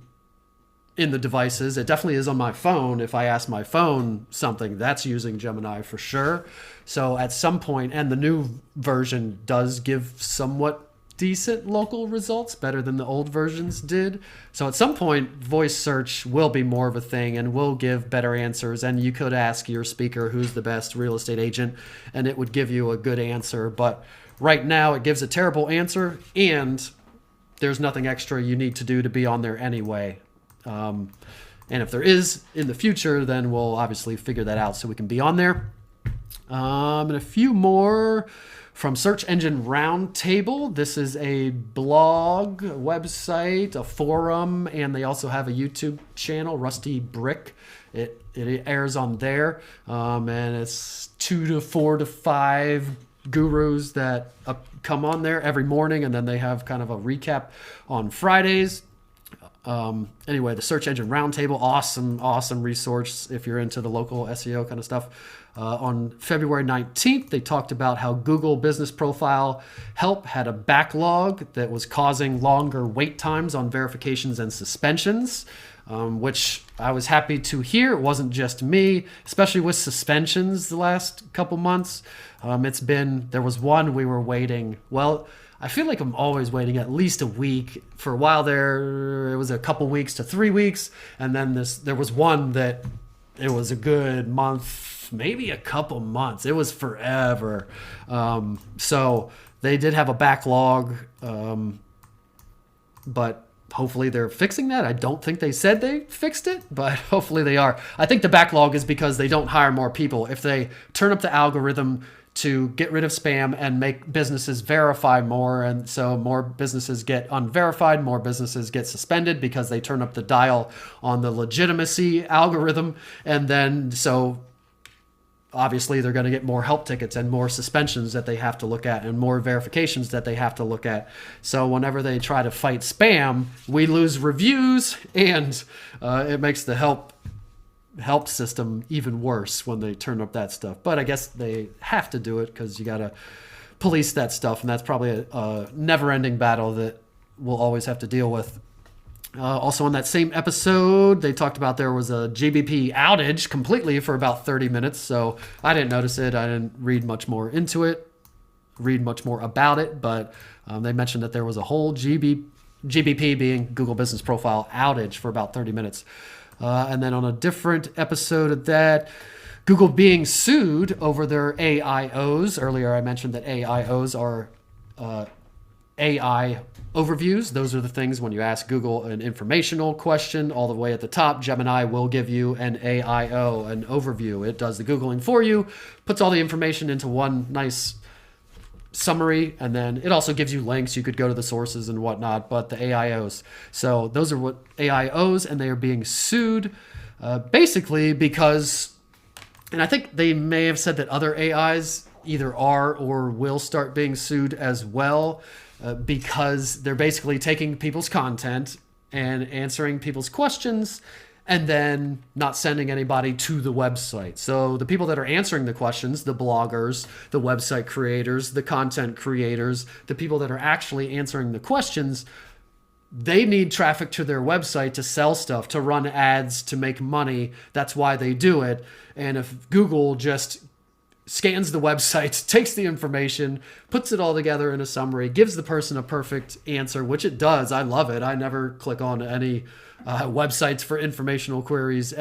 the devices. It definitely is on my phone. If I ask my phone something, that's using Gemini for sure. So at some point, and the new version does give somewhat decent local results, better than the old versions did. So at some point, voice search will be more of a thing and will give better answers. And you could ask your speaker who's the best real estate agent, and it would give you a good answer. But right now, it gives a terrible answer, and there's nothing extra you need to do to be on there anyway. And if there is in the future, then we'll obviously figure that out so we can be on there. And a few more from Search Engine Roundtable. This is a blog, a website, a forum, and they also have a YouTube channel, Rusty Brick. It airs on there, and it's 2 to 4 to 5 gurus that come on there every morning, and then they have kind of a recap on Fridays. Anyway, the Search Engine Roundtable, awesome resource if you're into the local SEO kind of stuff. On February 19th, they talked about how Google Business Profile Help had a backlog that was causing longer wait times on verifications and suspensions, which I was happy to hear. It wasn't just me, especially with suspensions the last couple months. There was one we were waiting. Well, I feel like I'm always waiting at least a week. For a while there, it was a couple weeks to 3 weeks. And then there was one that it was a good month, maybe a couple months. It was forever. So they did have a backlog, but hopefully they're fixing that. I don't think they said they fixed it, but hopefully they are. I think the backlog is because they don't hire more people. If they turn up the algorithm to get rid of spam and make businesses verify more, and so more businesses get unverified, more businesses get suspended because they turn up the dial on the legitimacy algorithm, and then so obviously they're going to get more help tickets and more suspensions that they have to look at and more verifications that they have to look at. So whenever they try to fight spam, we lose reviews, and it makes the help system even worse when they turn up that stuff. But I guess they have to do it because you got to police that stuff, and that's probably a never-ending battle that we'll always have to deal with. Also in that same episode, they talked about there was a GBP outage completely for about 30 minutes, so I didn't notice it. I didn't read much more about it, but they mentioned that there was a whole GBP being Google Business Profile outage for about 30 minutes. And then on a different episode of that, Google being sued over their AIOs. Earlier I mentioned that AIOs are AI overviews. Those are the things when you ask Google an informational question, all the way at the top, Gemini will give you an AIO, an overview. It does the Googling for you, puts all the information into one nice summary, and then it also gives you links. You could go to the sources and whatnot, but the AIOs. So those are what AIOs, and they are being sued basically because, and I think they may have said that other AIs either are or will start being sued as well because they're basically taking people's content and answering people's questions and then not sending anybody to the website. So the people that are answering the questions, the bloggers, the website creators, the content creators, the people that are actually answering the questions, they need traffic to their website to sell stuff, to run ads, to make money. That's why they do it. And if Google just scans the website, takes the information, puts it all together in a summary, gives the person a perfect answer, which it does. I love it. I never click on any websites for informational queries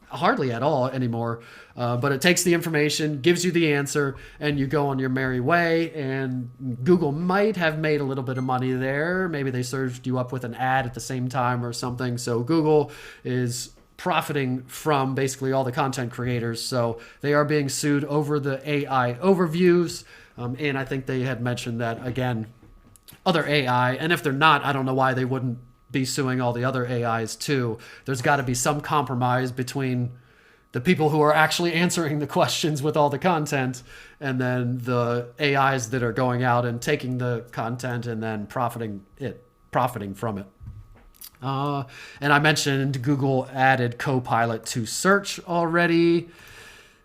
hardly at all anymore. But it takes the information, gives you the answer, and you go on your merry way. And Google might have made a little bit of money there. Maybe they served you up with an ad at the same time or something. So Google is profiting from basically all the content creators. So they are being sued over the AI overviews. And I think they had mentioned that, again, other AI, and if they're not, I don't know why they wouldn't be suing all the other AIs too. There's got to be some compromise between the people who are actually answering the questions with all the content and then the AIs that are going out and taking the content and then profiting from it. And I mentioned Google added Copilot to search already.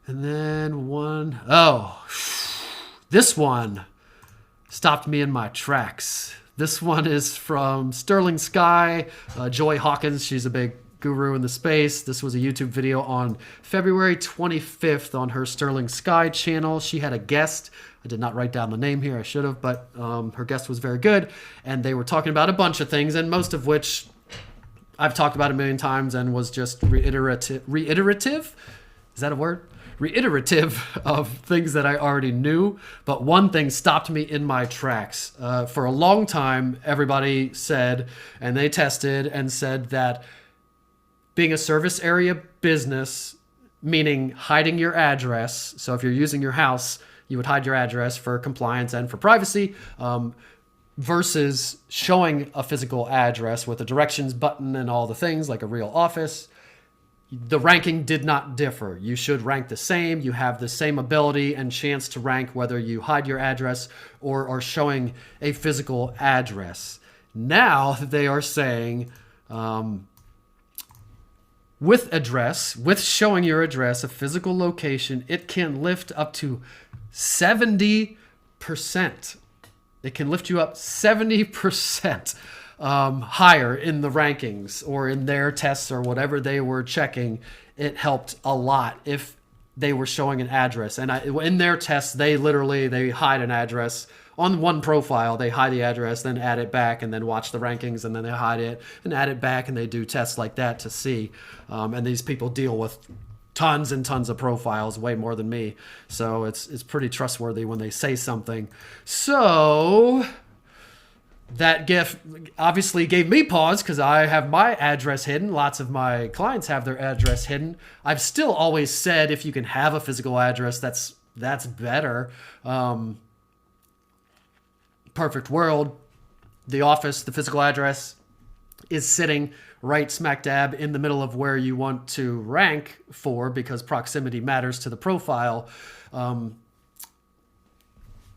And then this one stopped me in my tracks. This one is from Sterling Sky, Joy Hawkins. She's a big guru in the space. This was a YouTube video on February 25th on her Sterling Sky channel. She had a guest. I did not write down the name here. I should have, but her guest was very good. And they were talking about a bunch of things, and most of which I've talked about a million times and was just reiterative? Is that a word? Reiterative of things that I already knew. But one thing stopped me in my tracks. For a long time, everybody said, and they tested and said that being a service area business, meaning hiding your address. So if you're using your house, you would hide your address for compliance and for privacy. Versus showing a physical address with a directions button and all the things like a real office, the ranking did not differ. You should rank the same. You have the same ability and chance to rank whether you hide your address or are showing a physical address. Now they are saying with showing your address, a physical location, it can lift up to 70%. It can lift you up 70% higher in the rankings or in their tests or whatever they were checking. It helped a lot if they were showing an address. And in their tests, they hide an address. On one profile, they hide the address, then add it back, and then watch the rankings, and then they hide it and add it back, and they do tests like that to see. And these people deal with tons and tons of profiles, way more than me. So it's pretty trustworthy when they say something. So that GIF obviously gave me pause because I have my address hidden. Lots of my clients have their address hidden. I've still always said if you can have a physical address, that's better. Perfect world, the office, the physical address is sitting right smack dab in the middle of where you want to rank for because proximity matters to the profile. And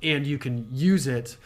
you can use it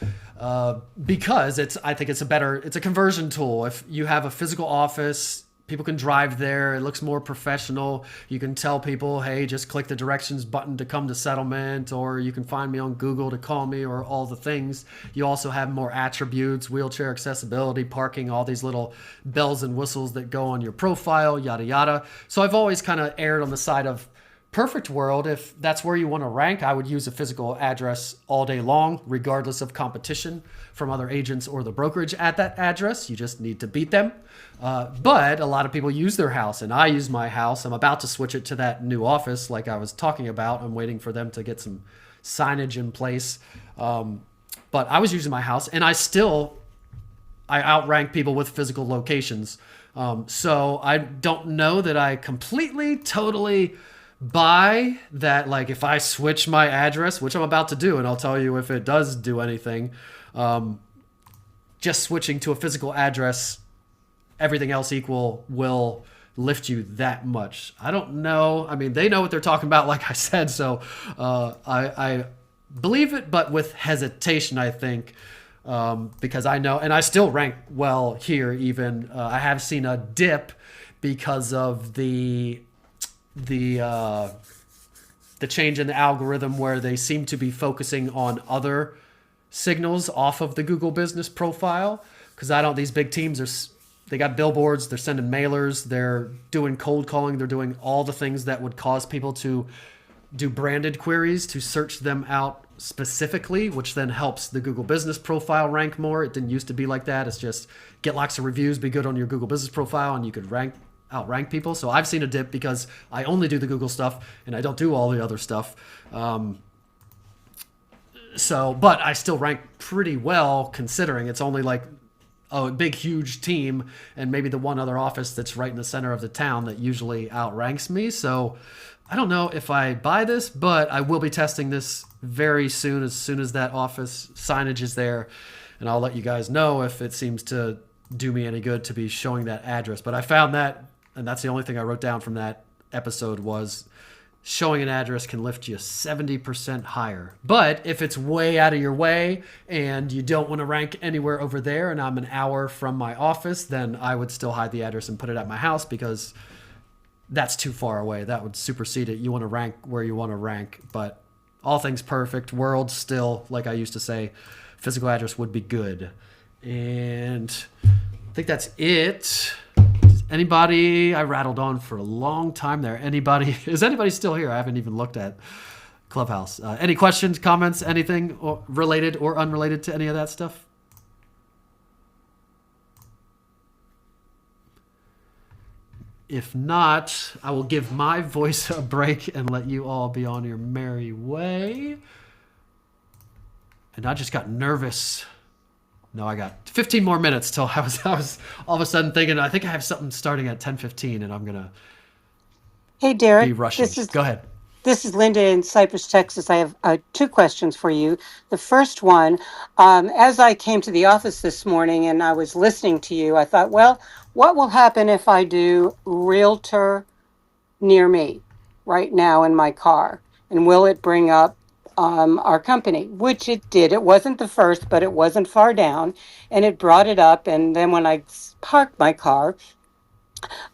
because I think it's a conversion tool. If you have a physical office, people can drive there. It looks more professional. You can tell people, hey, just click the directions button to come to settlement, or you can find me on Google to call me, or all the things. You also have more attributes, wheelchair accessibility, parking, all these little bells and whistles that go on your profile, yada, yada. So I've always kind of erred on the side of perfect world. If that's where you want to rank, I would use a physical address all day long, regardless of competition from other agents or the brokerage at that address. You just need to beat them. But a lot of people use their house, and I use my house. I'm about to switch it to that new office like I was talking about. I'm waiting for them to get some signage in place. But I was using my house, and I outrank people with physical locations. So I don't know that I completely, totally buy that, like if I switch my address, which I'm about to do, and I'll tell you if it does do anything, just switching to a physical address, everything else equal, will lift you that much. I don't know. I mean, they know what they're talking about, like I said, so I believe it, but with hesitation, I think, because I know, and I still rank well here. Even I have seen a dip because of the change in the algorithm where they seem to be focusing on other signals off of the Google business profile. Because I don't, these big teams are, they got billboards, they're sending mailers, they're doing cold calling, they're doing all the things that would cause people to do branded queries to search them out specifically, which then helps the Google business profile rank more. It didn't used to be like that. It's just get lots of reviews, be good on your Google business profile, and you could outrank people. So I've seen a dip because I only do the Google stuff and I don't do all the other stuff. But I still rank pretty well considering it's only like a big, huge team and maybe the one other office that's right in the center of the town that usually outranks me. So I don't know if I buy this, but I will be testing this very soon as that office signage is there. And I'll let you guys know if it seems to do me any good to be showing that address. But I found that, and that's the only thing I wrote down from that episode, was showing an address can lift you 70% higher. But if it's way out of your way and you don't want to rank anywhere over there and I'm an hour from my office, then I would still hide the address and put it at my house because that's too far away. That would supersede it. You want to rank where you want to rank, but all things perfect, world still, like I used to say, physical address would be good. And I think that's it. Anybody? I rattled on for a long time there. Is anybody still here? I haven't even looked at Clubhouse. Any questions, comments, anything related or unrelated to any of that stuff? If not, I will give my voice a break and let you all be on your merry way. And I just got nervous. No, I got 15 more minutes till I was all of a sudden thinking, I think I have something starting at 10:15 and I'm going to Hey, Derek. be rushing. Go ahead. This is Linda in Cypress, Texas. I have two questions for you. The first one, as I came to the office this morning and I was listening to you, I thought, well, what will happen if I do realtor near me right now in my car? And will it bring up our company? Which it did. It wasn't the first, but it wasn't far down. And it brought it up. And then when I parked my car,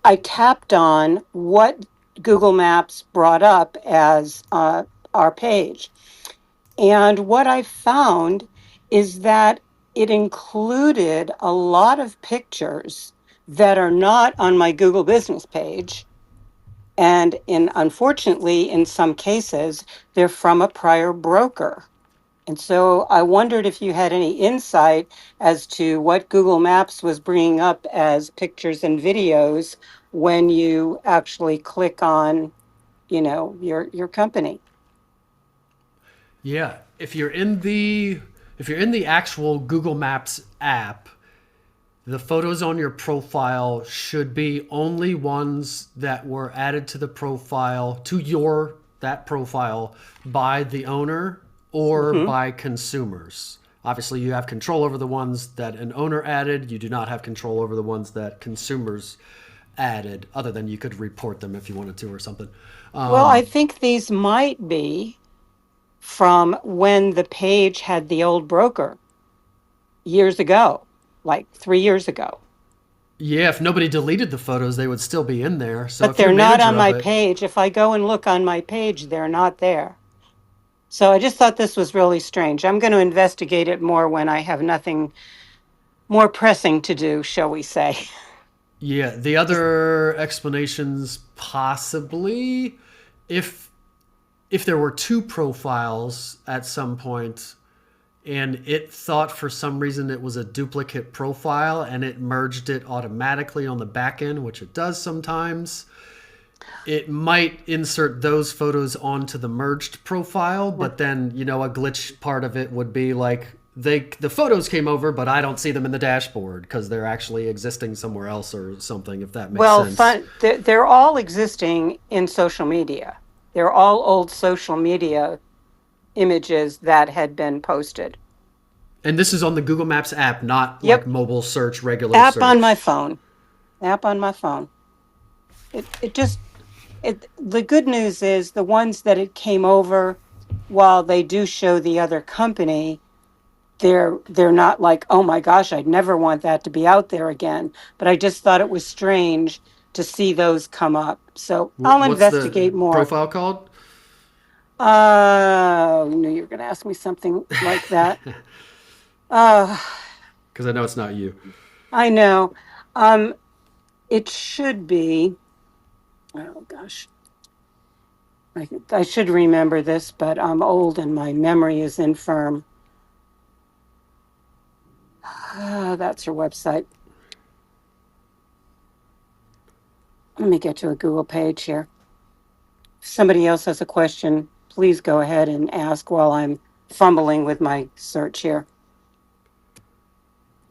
I tapped on what Google Maps brought up as our page. And what I found is that it included a lot of pictures that are not on my Google business page. And unfortunately, in some cases, they're from a prior broker. And so I wondered if you had any insight as to what Google Maps was bringing up as pictures and videos when you actually click on, your company. Yeah, if you're in the actual Google Maps app, the photos on your profile should be only ones that were added to the profile, that profile, by the owner or by consumers. Obviously, you have control over the ones that an owner added. You do not have control over the ones that consumers added, other than you could report them if you wanted to or something. Well, I think these might be from when the page had the old broker years ago, like 3 years ago. Yeah, if nobody deleted the photos, they would still be in there. So But they're not on my page. If I go and look on my page, they're not there. So I just thought this was really strange. I'm going to investigate it more when I have nothing more pressing to do, shall we say. Yeah, the other explanations possibly, if there were two profiles at some point and it thought for some reason it was a duplicate profile and it merged it automatically on the back end, which it does sometimes, it might insert those photos onto the merged profile, but then, a glitch part of it would be like the photos came over, but I don't see them in the dashboard because they're actually existing somewhere else or something, if that makes sense. Well, they're all existing in social media. They're all old social media images that had been posted. And this is on the Google Maps app, not like Yep. mobile search, regular App on my search. phone. App on my phone. The good news is the ones that it came over, while they do show the other company, they're not like, oh my gosh, I'd never want that to be out there again. But I just thought it was strange to see those come up. So I'll What's the investigate more. profile called? I knew you were going to ask me something like that. Uh, Because I know it's not you. I know. Um, it should be. Oh gosh, I should remember this, but I'm old and my memory is infirm. That's your website. Let me get to a Google page here. If somebody else has a question, please go ahead and ask while I'm fumbling with my search here.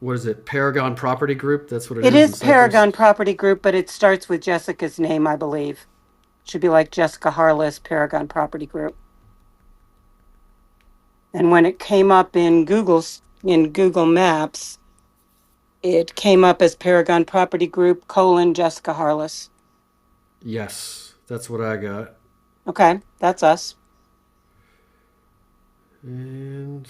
What is it? Paragon Property Group? That's what it It is in is Cypress? Paragon Property Group, but it starts with Jessica's name, I believe. It should be like Jessica Harless, Paragon Property Group. And when it came up in Google Maps, it came up as Paragon Property Group : Jessica Harless. Yes, that's what I got. Okay, that's us. And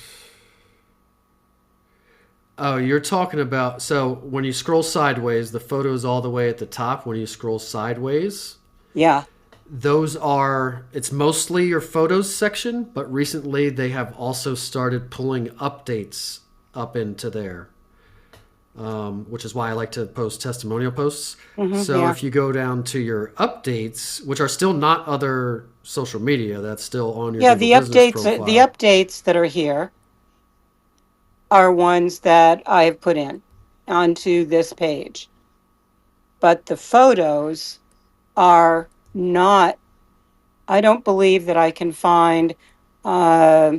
oh, you're talking about, so when you scroll sideways, the photos all the way at the top. When you scroll sideways, Yeah. those are, it's mostly your photos section, but recently they have also started pulling updates up into there, which is why I like to post testimonial posts. So Yeah. if you go down to your updates, which are still not other social media, that's still on your Yeah, Google Business the profile. updates that are here are ones that I've put in onto this page. But the photos are not, I don't believe that I can find uh,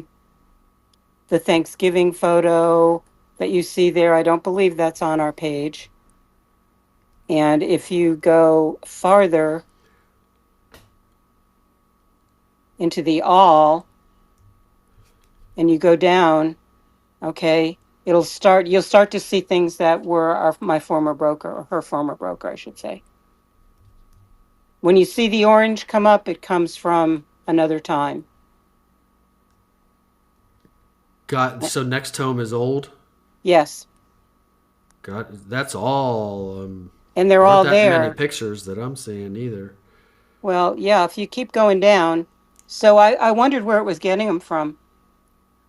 the Thanksgiving photo that you see there. I don't believe that's on our page. And if you go farther into the all and you go down, okay, you'll start to see things that were my former broker, or her former broker, I should say. When you see the orange come up, it comes from another time. Got, so Next Home is old. Yes. God, that's all. And they're There aren't all that many there. pictures that I'm seeing either. Well, yeah, if you keep going down. So I wondered where it was getting them from.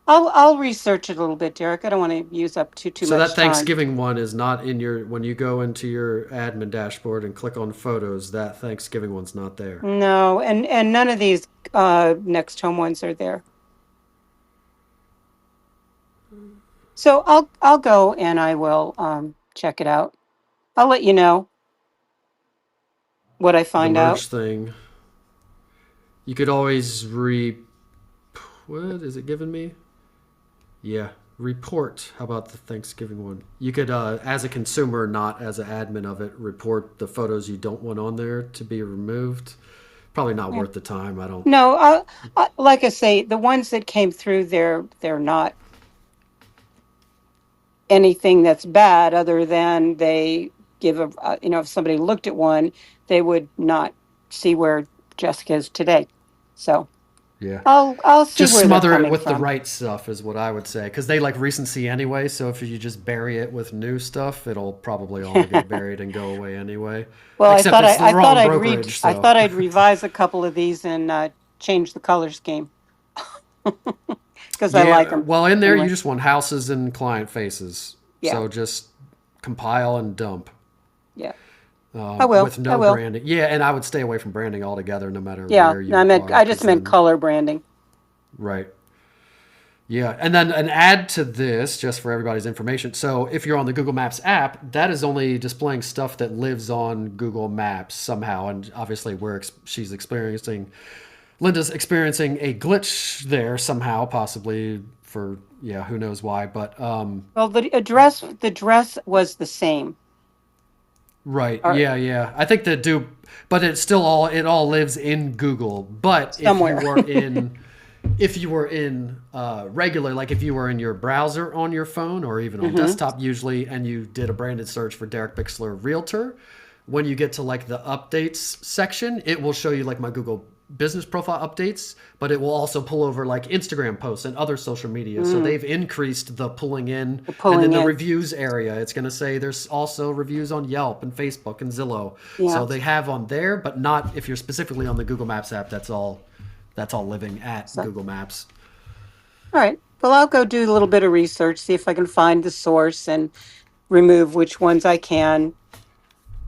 I'll research it a little bit, Derek. I don't want to use up too So that much time. Thanksgiving one is not in your, when you go into your admin dashboard and click on photos, that Thanksgiving one's not there. No, and none of these next home ones are there. So I'll go and I will check it out. I'll let you know what I The find out. merge thing. You could always what is it giving me? Yeah, report. How about the Thanksgiving one? You could, as a consumer, not as an admin of it, report the photos you don't want on there to be removed. Probably not Yeah. worth the time. I don't. No, like I say, the ones that came through, they're not anything that's bad, other than they give if somebody looked at one, they would not see where Jessica is today. So Yeah. I'll see Just where they're smother it coming with the from. right stuff is what I would say, because they like recency anyway. So if you just bury it with new stuff, it'll probably all get buried and go away anyway. Well, Except it's the wrong brokerage. I So thought I'd revise a couple of these and change the color scheme because I like yeah, them well, in there you anyway. just want houses and client faces. Yeah, So just compile and dump yeah. I will. with I no will. branding. Yeah, and I would stay away from branding altogether, no matter Yeah. where No, you are, I just because meant then color branding. right. Yeah, and then an add to this, just for everybody's information. So if you're on the Google Maps app, that is only displaying stuff that lives on Google Maps somehow, and obviously Linda's experiencing a glitch there somehow, possibly for who knows why. But Well, the address was the same. Right. Or Yeah. I think they do, but it all lives in Google. But somewhere. if you were in regular, like if you were in your browser on your phone or even on Mm-hmm. desktop usually, and you did a branded search for Derek Bixler Realtor, when you get to like the updates section, it will show you like my Google business profile updates, but it will also pull over like Instagram posts and other social media. So Mm, they've increased the pulling in, the and then pulling the in. reviews area. It's going to say there's also reviews on Yelp and Facebook and Zillow. Yeah. So they have on there, but not if you're specifically on the Google Maps app. That's all living at So, Google Maps. all right. Well, I'll go do a little bit of research, see if I can find the source and remove which ones I can.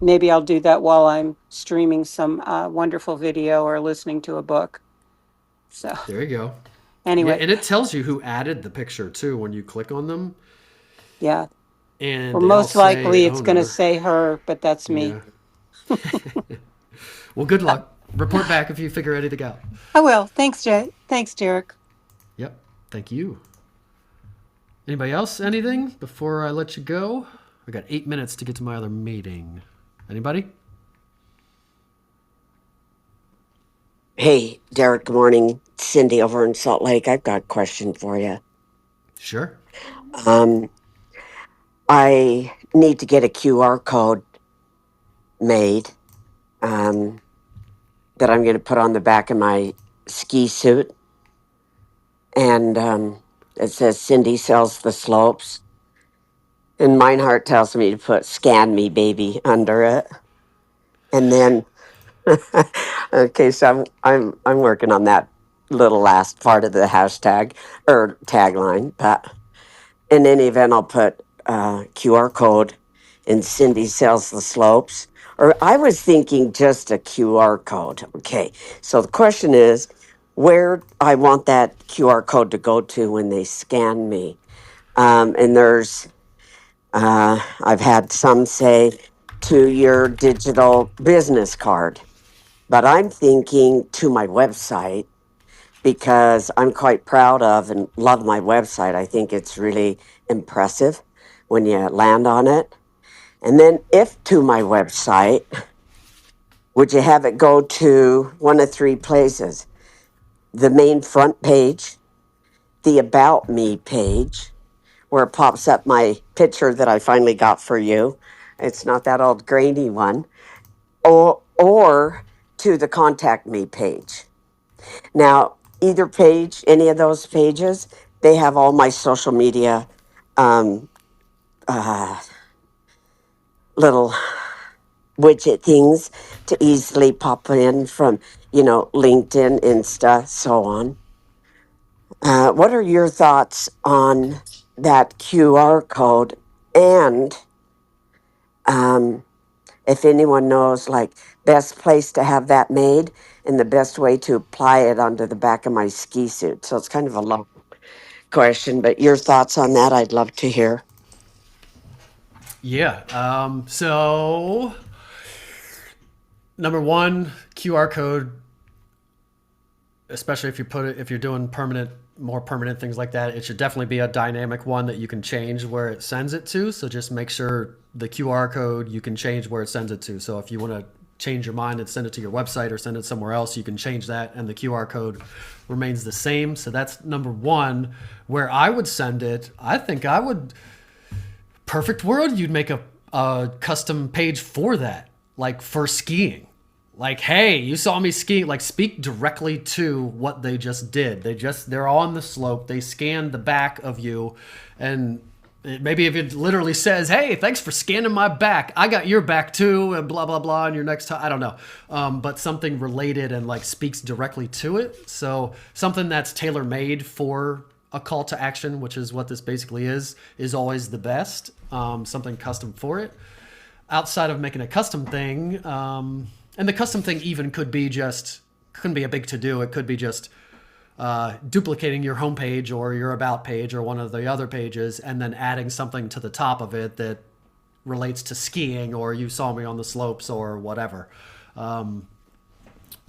Maybe I'll do that while I'm streaming some wonderful video or listening to a book. So, There you go. Yeah, anyway, and it tells you who added the picture too when you click on them, yeah. Well, and it'll most say likely it's going to owner. say her, but that's me. Yeah. Well, good luck. Report back if you figure anything out. I will. Thanks, Jay. Thanks, Derek. Yep. Thank you. Anybody else? Anything before I let you go? I got 8 minutes to get to my other meeting. Anybody? Hey, Derek, good morning. Cindy over in Salt Lake. I've got a question for you. Sure. Um, I need to get a QR code made that I'm going to put on the back of my ski suit. And it says Cindy sells the slopes. And Meinhardt tells me to put scan me baby under it. And then, okay, so I'm working on that little last part of the hashtag or tagline, but in any event, I'll put QR code and Cindy sells the slopes. Or I was thinking just a QR code. Okay. So the question is where I want that QR code to go to when they scan me. And I've had some say to your digital business card, but I'm thinking to my website because I'm quite proud of and love my website. I think it's really impressive when you land on it. And then, if to my website, would you have it go to one of three places? The main front page, the About Me page, where it pops up my picture that I finally got for you. It's not that old grainy one. Or to the Contact Me page. Now, either page, any of those pages, they have all my social media um, uh, little widget things to easily pop in from, LinkedIn, Insta, so on. What are your thoughts on that QR code? And um, if anyone knows, like, best place to have that made and the best way to apply it onto the back of my ski suit. So it's kind of a long question, but your thoughts on that, I'd love to hear. Yeah. So number one, QR code, especially if you're doing more permanent things like that, it should definitely be a dynamic one that you can change where it sends it to. So just make sure the QR code, you can change where it sends it to. So if you want to change your mind and send it to your website or send it somewhere else, you can change that and the QR code remains the same. So that's number one. Where I would send it, I think I would, perfect world, you'd make a custom page for that, like for skiing. Like, hey, you saw me skiing. Like, speak directly to what they just did. They're on the slope. They scanned the back of you, and maybe if it literally says, "Hey, thanks for scanning my back. I got your back too," and blah blah blah. And your next time, I don't know, but something related and like speaks directly to it. So something that's tailor made for a call to action, which is what this basically is always the best. Something custom for it. Outside of making a custom thing. And the custom thing even couldn't be a big to do. It could be just duplicating your homepage or your about page or one of the other pages and then adding something to the top of it that relates to skiing or you saw me on the slopes or whatever.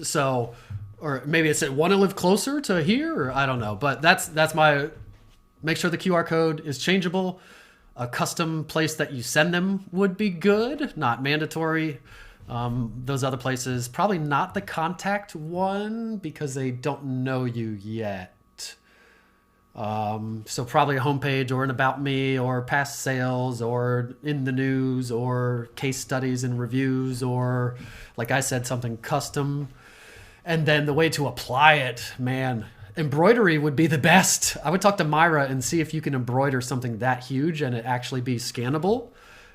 So, or maybe it's want to live closer to here, or I don't know. But that's my, make sure the QR code is changeable. a custom place that you send them would be good, not mandatory. Those other places, probably not the contact one because they don't know you yet. So probably a homepage or an about me or past sales or in the news or case studies and reviews or, like I said, something custom. And then the way to apply it, man, embroidery would be the best. I would talk to Myra and see if you can embroider something that huge and it actually be scannable,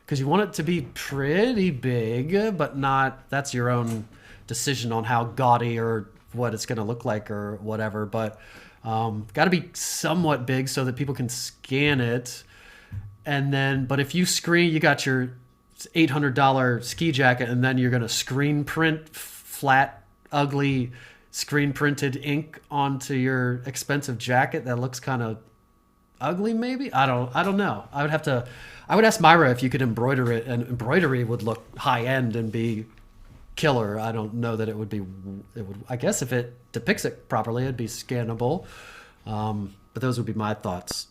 because you want it to be pretty big, but not, that's your own decision on how gaudy or what it's going to look like or whatever. But got to be somewhat big so that people can scan it. And then, but if you screen, you got your $800 ski jacket and then you're going to screen print flat, ugly screen printed ink onto your expensive jacket that looks kind of ugly, maybe. I don't know. I would ask Myra if you could embroider it, and embroidery would look high end and be killer. I don't know that it would. I guess if it depicts it properly, it'd be scannable. But those would be my thoughts.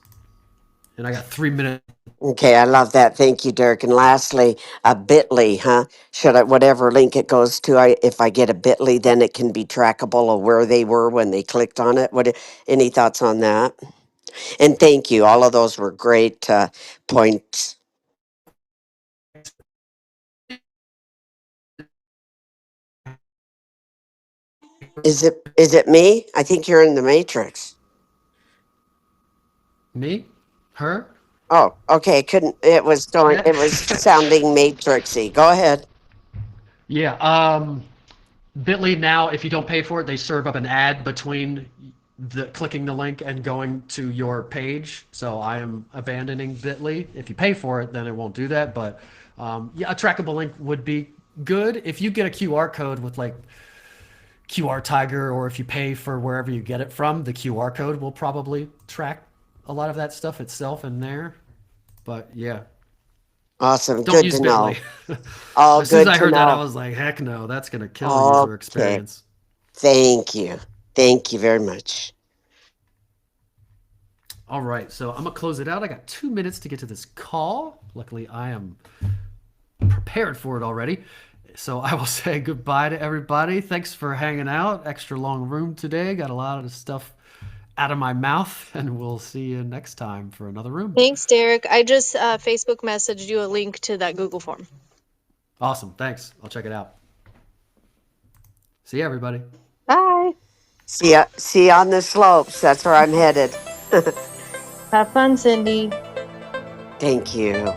And I got 3 minutes. Okay, I love that. Thank you, Dirk. And lastly, a Bitly, huh? Should I, whatever link it goes to, if I get a Bitly, then it can be trackable of where they were when they clicked on it. Any thoughts on that? And thank you. All of those were great points. Is it me? I think you're in the Matrix. Me? Her? Oh, okay. It was going. Yeah. It was sounding matrixy. Go ahead. Yeah. Bitly now, if you don't pay for it, they serve up an ad between the clicking the link and going to your page. So I am abandoning Bitly. If you pay for it, then it won't do that. But yeah, a trackable link would be good. If you get a QR code with like QR Tiger, or if you pay for wherever you get it from, the QR code will probably track a lot of that stuff itself in there. But yeah, Awesome. don't Good use to know. Bitly. Oh, As soon as good I to heard that, I know. was like, heck no, that's going to kill the user Okay. experience. Thank you. Thank you very much. All right, so I'm going to close it out. I got 2 minutes to get to this call. Luckily, I am prepared for it already. So I will say goodbye to everybody. Thanks for hanging out. Extra long room today. Got a lot of stuff out of my mouth, and we'll see you next time for another room. Thanks, Derek. I just Facebook messaged you a link to that Google form. Awesome. Thanks. I'll check it out. See you, everybody. Bye. See ya on the slopes. That's where I'm headed. Have fun, Cindy. Thank you.